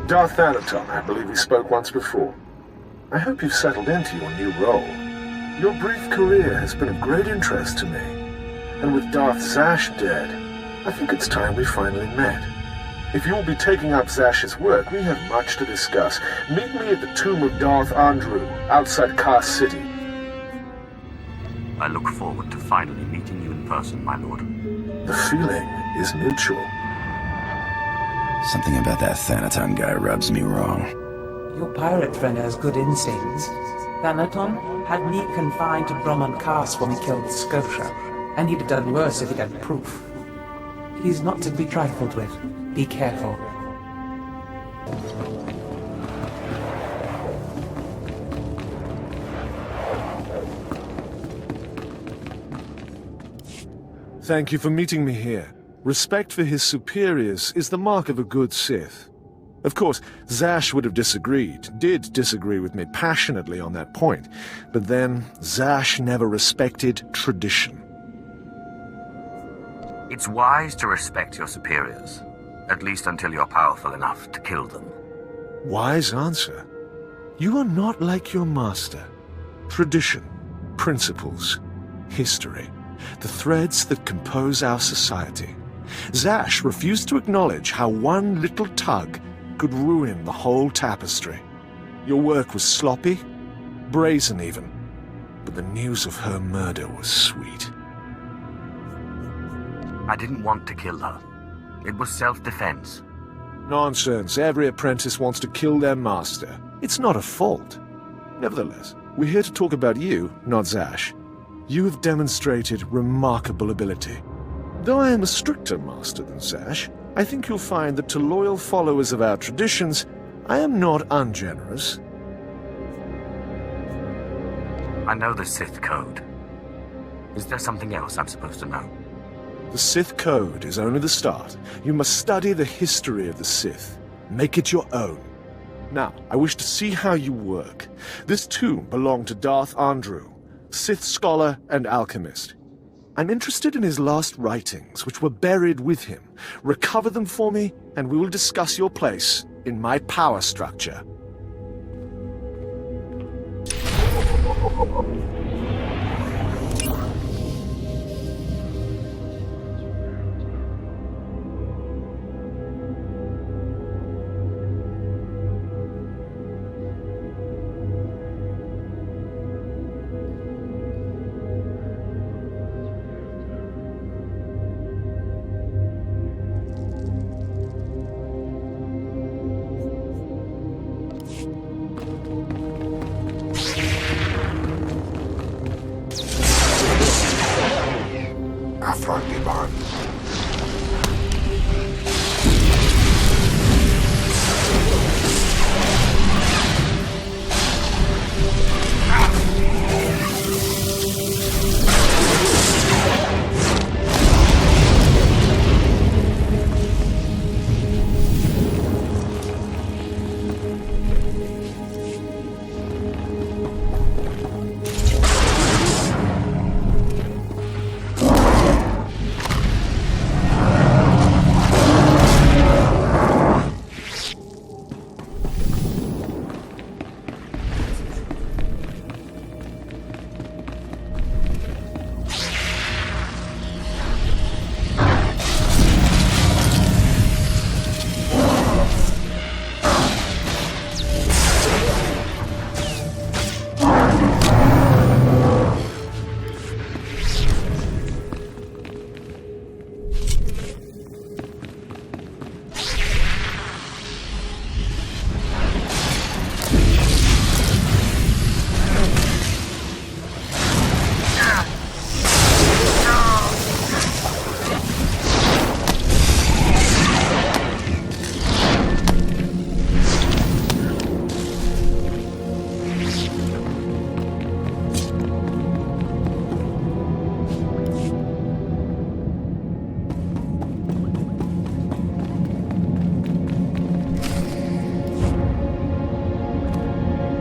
Darth Thanaton, I believe we spoke once before. I hope you've settled into your new role. Your brief career has been of great interest to me. And with Darth Zash dead, I think it's time we finally met. If you'll be taking up Zash's work, we have much to discuss. Meet me at the tomb of Darth Andrew, outside Kar City. I look forward to finally meeting you in person, my lord. The feeling is mutual. Something about that Thanaton guy rubs me wrong. Your pirate friend has good instincts. Thanaton had me confined to Brahman Cast when we killed Sqotch, and he'd have done worse if he'd had proof. He's not to be trifled with. Be careful. Thank you for meeting me here. Respect for his superiors is the mark of a good Sith. Of course, Zash would have did disagree with me passionately on that point, but then Zash never respected tradition. It's wise to respect your superiors, at least until you're powerful enough to kill them. Wise answer. You are not like your master. Tradition, principles, history, the threads that compose our society. Zash refused to acknowledge how one little tug could ruin the whole tapestry. Your work was sloppy, brazen even, but the news of her murder was sweet. I didn't want to kill her. It was self-defense. Nonsense. Every apprentice wants to kill their master. It's not a fault. Nevertheless, we're here to talk about you, not Zash. You have demonstrated remarkable ability. Though I am a stricter master than Zash, I think you'll find that to loyal followers of our traditions, I am not ungenerous. I know the Sith Code. Is there something else I'm supposed to know? The Sith Code is only the start. You must study the history of the Sith. Make it your own. Now, I wish to see how you work. This tomb belonged to Darth Andrew, Sith scholar and alchemist. I'm interested in his last writings, which were buried with him. Recover them for me, and we will discuss your place in my power structure.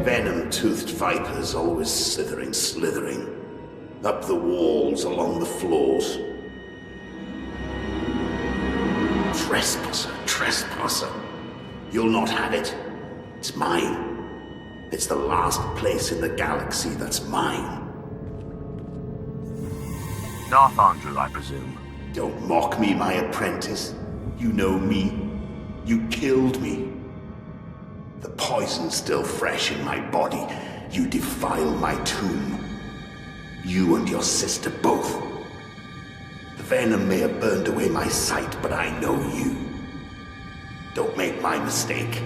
Venom-toothed vipers always slithering, up the walls, along the floors. Trespasser. You'll not have it. It's mine. It's the last place in the galaxy that's mine. Darth Andrew, I presume. Don't mock me, my apprentice. You know me. You killed me. The poison's still fresh in my body. You defile my tomb. You and your sister both. The venom may have burned away my sight, but I know you. Don't make my mistake.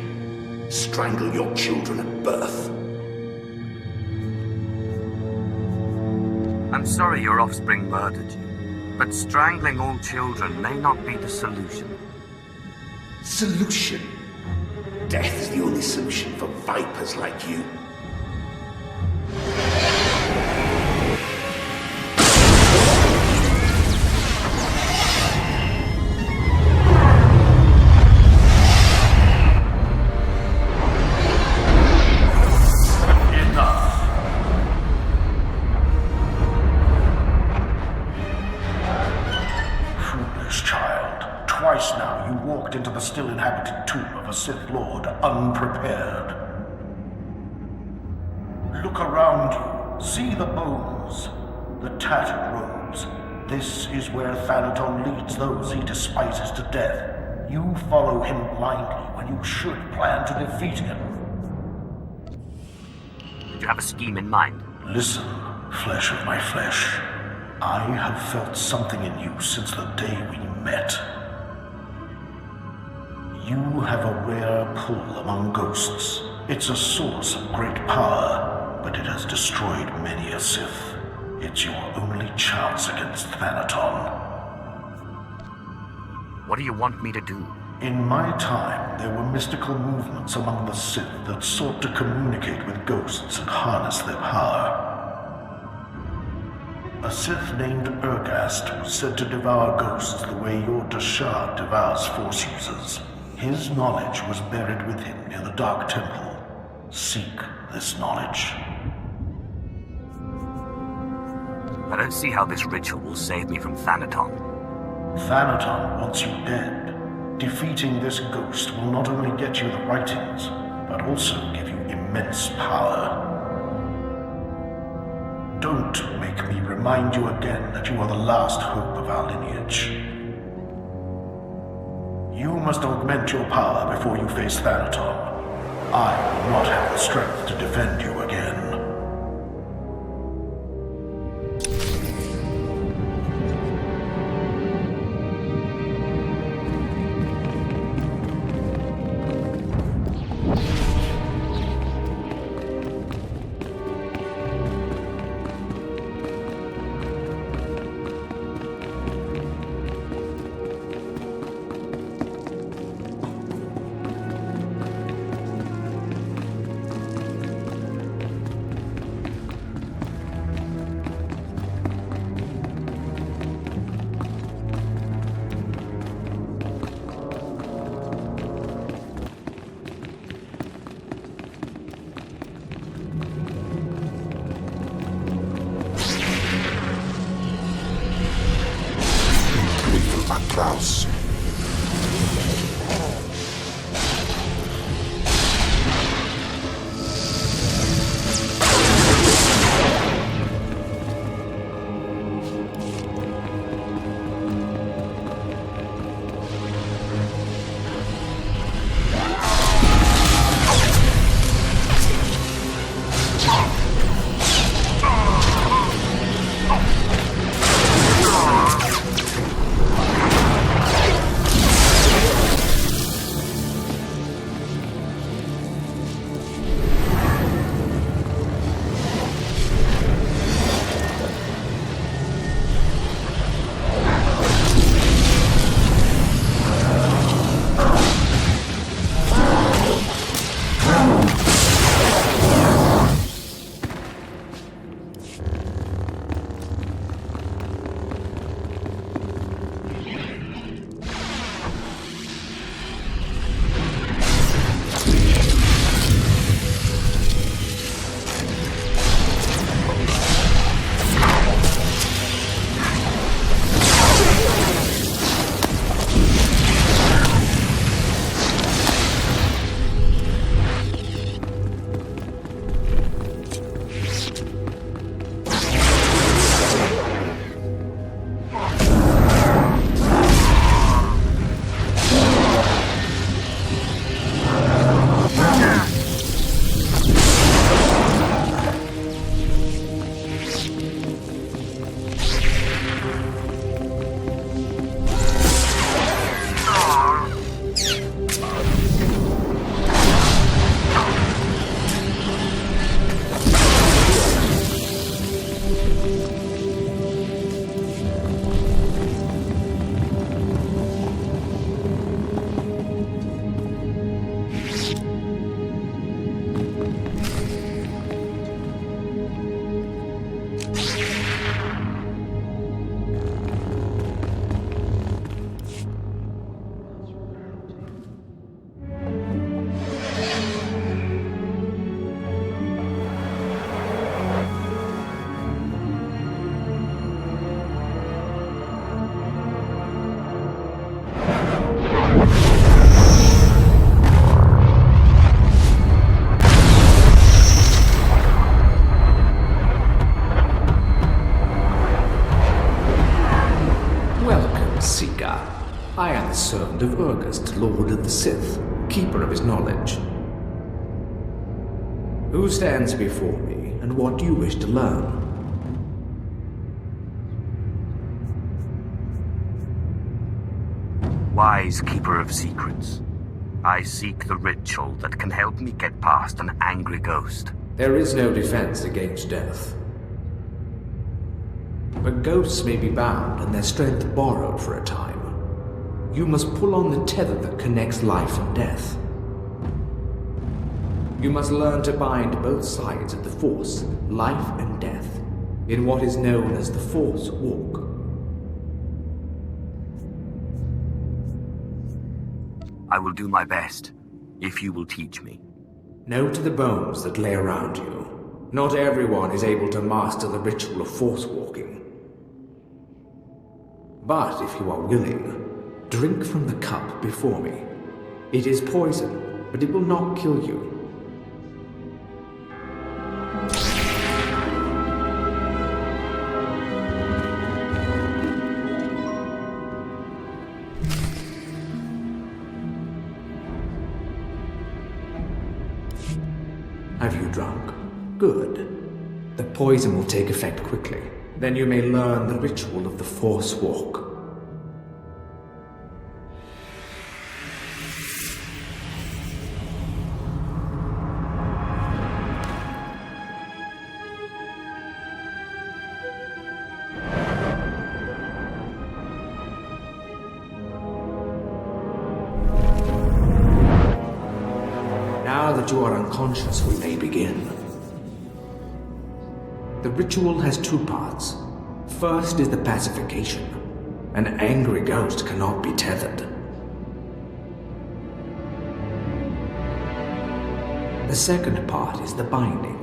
Strangle your children at birth. I'm sorry your offspring murdered you, but strangling all children may not be the solution. Solution? Death is the only solution for vipers like you. Into the still inhabited tomb of a Sith Lord unprepared. Look around you. See the bones, the tattered robes. This is where Thanaton leads those he despises to death. You follow him blindly when you should plan to defeat him. Did you have a scheme in mind? Listen, flesh of my flesh. I have felt something in you since the day we met. You have a rare pull among ghosts. It's a source of great power, but it has destroyed many a Sith. It's your only chance against Thanaton. What do you want me to do? In my time, there were mystical movements among the Sith that sought to communicate with ghosts and harness their power. A Sith named Urgast was said to devour ghosts the way your Dashad devours Force users. His knowledge was buried with him near the Dark Temple. Seek this knowledge. I don't see how this ritual will save me from Thanaton. Thanaton wants you dead. Defeating this ghost will not only get you the writings, but also give you immense power. Don't make me remind you again that you are the last hope of our lineage. You must augment your power before you face Thanaton. I will not have the strength to defend you again. Klaus. I am the servant of Urgast, Lord of the Sith, keeper of his knowledge. Who stands before me, and what do you wish to learn? wise keeper of secrets. I seek the ritual that can help me get past an angry ghost. There is no defense against death. But ghosts may be bound and their strength borrowed for a time. You must pull on the tether that connects life and death. You must learn to bind both sides of the Force, life and death, in what is known as the Force Walk. I will do my best, if you will teach me. Know to the bones that lay around you. Not everyone is able to master the ritual of Force Walking. But if you are willing, drink from the cup before me. It is poison, but it will not kill you. Have you drunk? Good. The poison will take effect quickly. Then you may learn the ritual of the Force Walk. Now that you are unconscious, we may begin. The ritual has two parts. First is the pacification. An angry ghost cannot be tethered. The second part is the binding.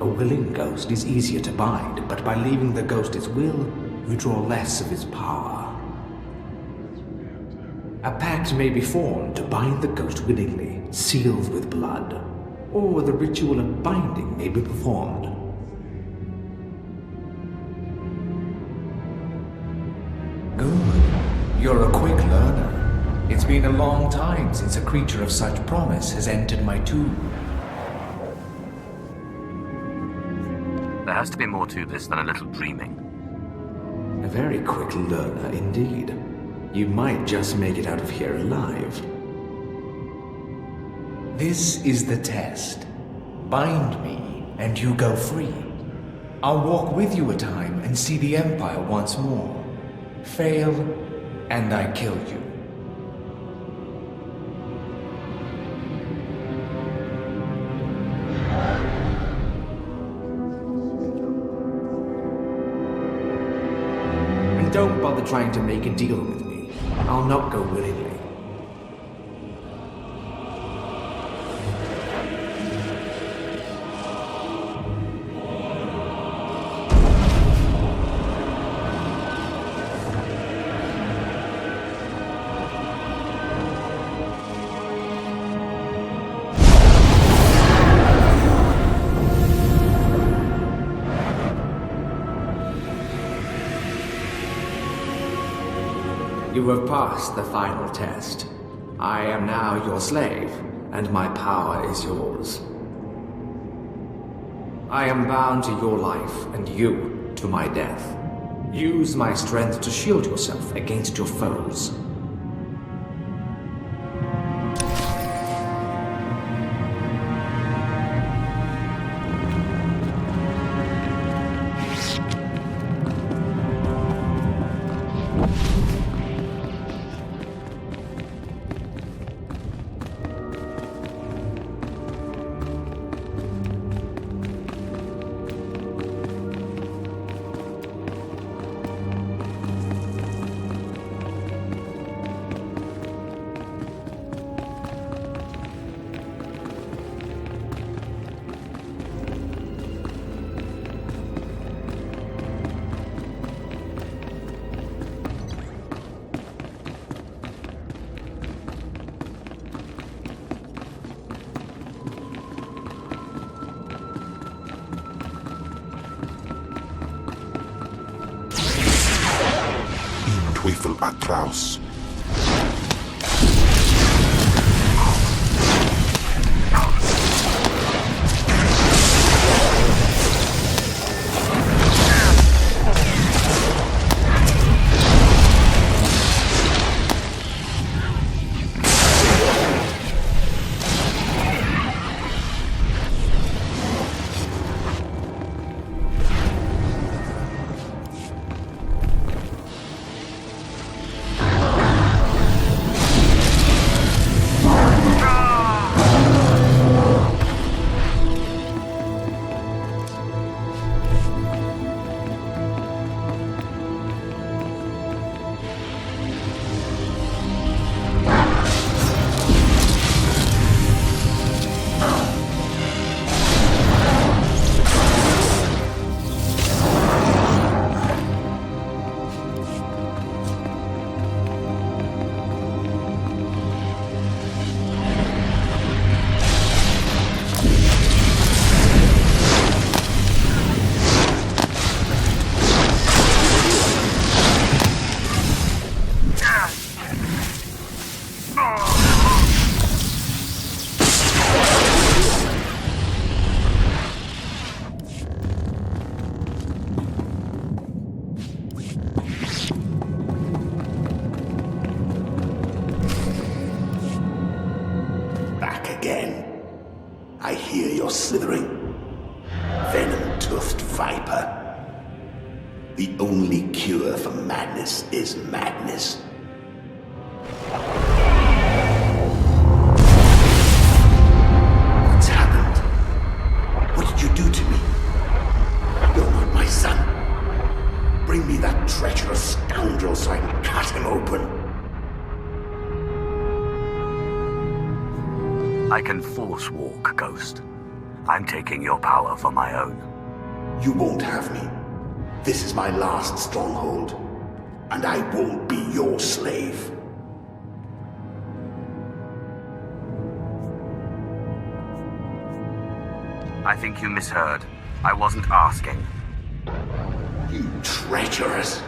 A willing ghost is easier to bind, but by leaving the ghost its will, you draw less of its power. A pact may be formed to bind the ghost willingly, sealed with blood, or the ritual of binding may be performed. Good. You're a quick learner. It's been a long time since a creature of such promise has entered my tomb. There has to be more to this than a little dreaming. A very quick learner indeed. You might just make it out of here alive. This is the test. Bind me, and you go free. I'll walk with you a time and see the Empire once more. Fail, and I kill you. And don't bother trying to make a deal with me. I'll not go willingly. You have passed the final test. I am now your slave, and my power is yours. I am bound to your life, and you to my death. Use my strength to shield yourself against your foes. Teufel atrous. Viper. The only cure for madness is madness. What's happened? What did you do to me? You're not my son. Bring me that treacherous scoundrel so I can cut him open. I can force walk, Ghost. I'm taking your power for my own. You won't have me. This is my last stronghold, and I won't be your slave. I think you misheard. I wasn't asking. You treacherous!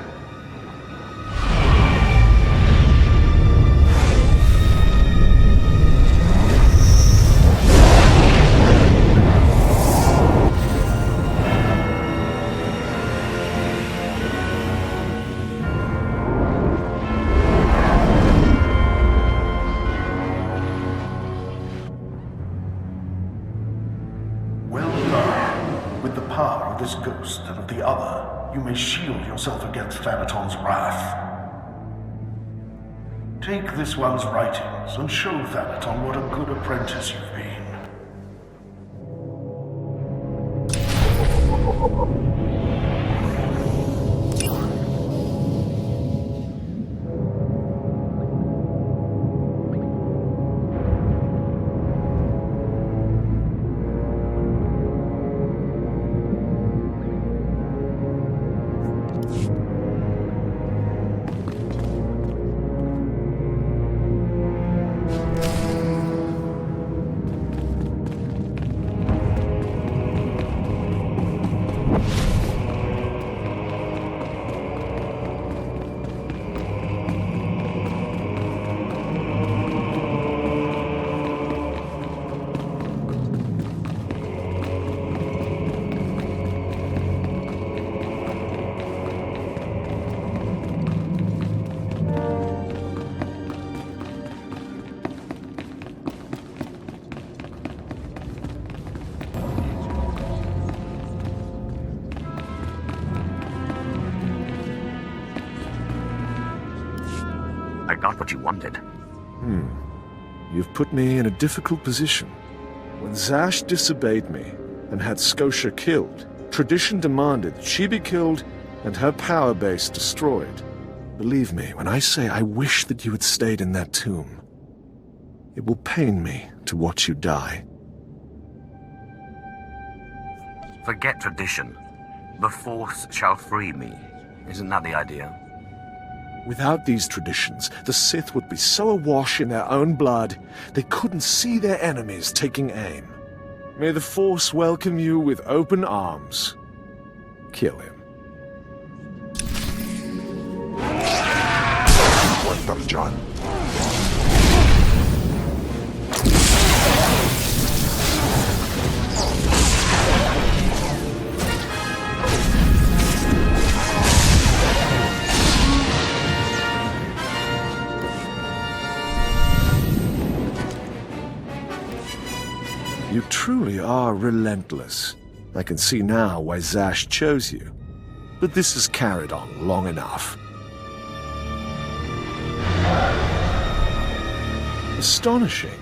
This ghost and of the other, you may shield yourself against Thanaton's wrath. Take this one's writings and show Thanaton what a good apprentice you've been. I got what you wanted. You've put me in a difficult position. When Zash disobeyed me and had Sqotch killed, tradition demanded that she be killed and her power base destroyed. Believe me when I say I wish that you had stayed in that tomb. It will pain me to watch you die. Forget tradition. The Force shall free me. Isn't that the idea? Without these traditions, the Sith would be so awash in their own blood, they couldn't see their enemies taking aim. May the Force welcome you with open arms. Kill him. What John? You truly are relentless. I can see now why Zash chose you. But this has carried on long enough. Astonishing.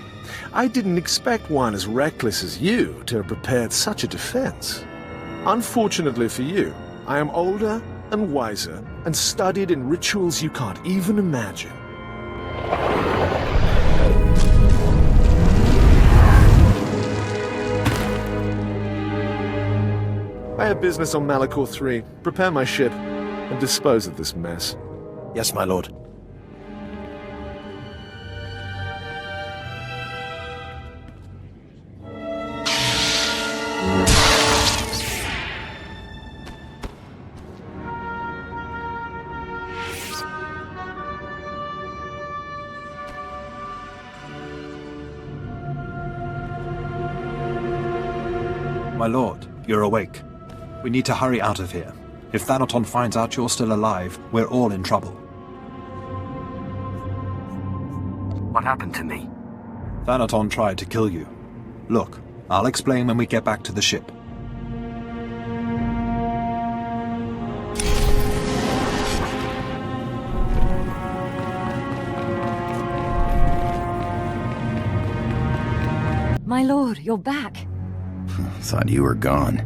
I didn't expect one as reckless as you to have prepared such a defense. Unfortunately for you, I am older and wiser and studied in rituals you can't even imagine. I have business on Malachor 3. Prepare my ship and dispose of this mess. Yes, my lord. My lord, you're awake. We need to hurry out of here. If Thanaton finds out you're still alive, we're all in trouble. What happened to me? Thanaton tried to kill you. Look, I'll explain when we get back to the ship. My lord, you're back. Thought you were gone.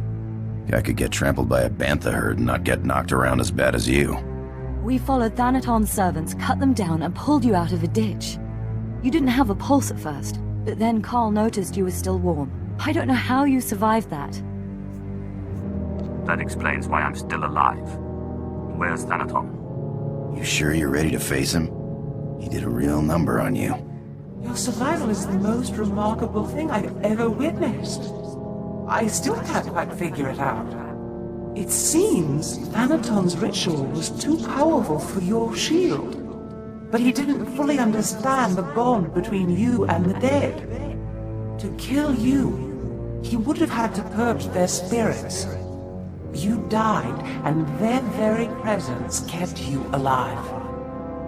I could get trampled by a bantha herd and not get knocked around as bad as you. We followed Thanaton's servants, cut them down, and pulled you out of a ditch. You didn't have a pulse at first, but then Carl noticed you were still warm. I don't know how you survived that. That explains why I'm still alive. Where's Thanaton? You sure you're ready to face him? He did a real number on you. Your survival is the most remarkable thing I've ever witnessed. I still can't quite figure it out. It seems Thanaton's ritual was too powerful for your shield. But he didn't fully understand the bond between you and the dead. To kill you, he would have had to purge their spirits. You died, and their very presence kept you alive.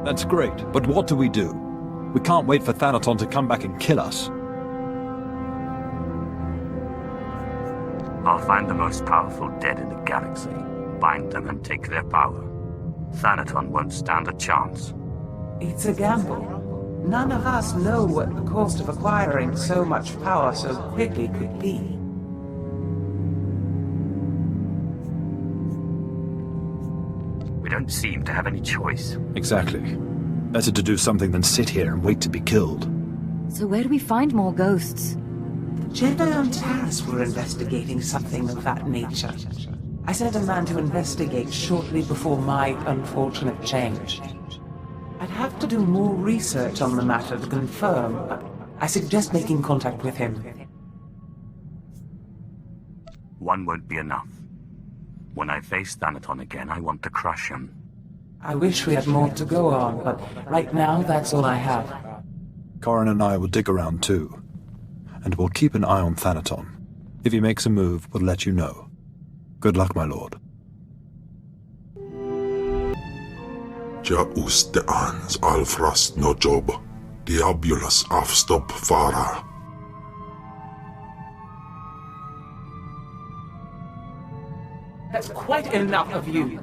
That's great, but what do? We can't wait for Thanaton to come back and kill us. I'll find the most powerful dead in the galaxy, bind them and take their power. Thanaton won't stand a chance. It's a gamble. None of us know what the cost of acquiring so much power so quickly could be. We don't seem to have any choice. Exactly. Better to do something than sit here and wait to be killed. So where do we find more ghosts? Jedi on Taris were investigating something of that nature. I sent a man to investigate shortly before my unfortunate change. I'd have to do more research on the matter to confirm, but I suggest making contact with him. One won't be enough. When I face Thanaton again, I want to crush him. I wish we had more to go on, but right now that's all I have. Corrin and I will dig around too. And we'll keep an eye on Thanaton. If he makes a move, we'll let you know. Good luck, my lord. Ja Usiajyens alfrast no job, diabulus afstop fara. That's quite enough of you.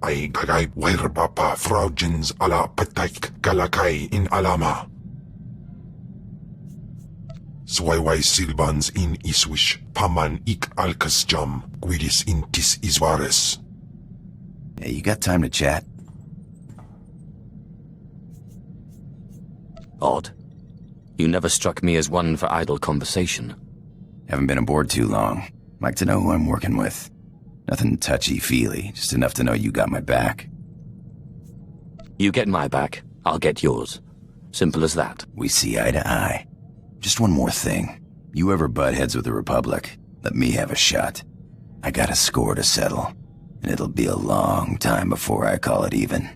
Ay kagay papa fraujins ala pataik galakay in alama. Swayway silvans in iswish, paman ik alkas jam, guidis intis isvares. Hey, you got time to chat? Odd. You never struck me as one for idle conversation. Haven't been aboard too long. Like to know who I'm working with. Nothing touchy-feely, just enough to know you got my back. You get my back, I'll get yours. Simple as that. We see eye to eye. Just one more thing. You ever butt heads with the Republic, let me have a shot. I got a score to settle, and it'll be a long time before I call it even.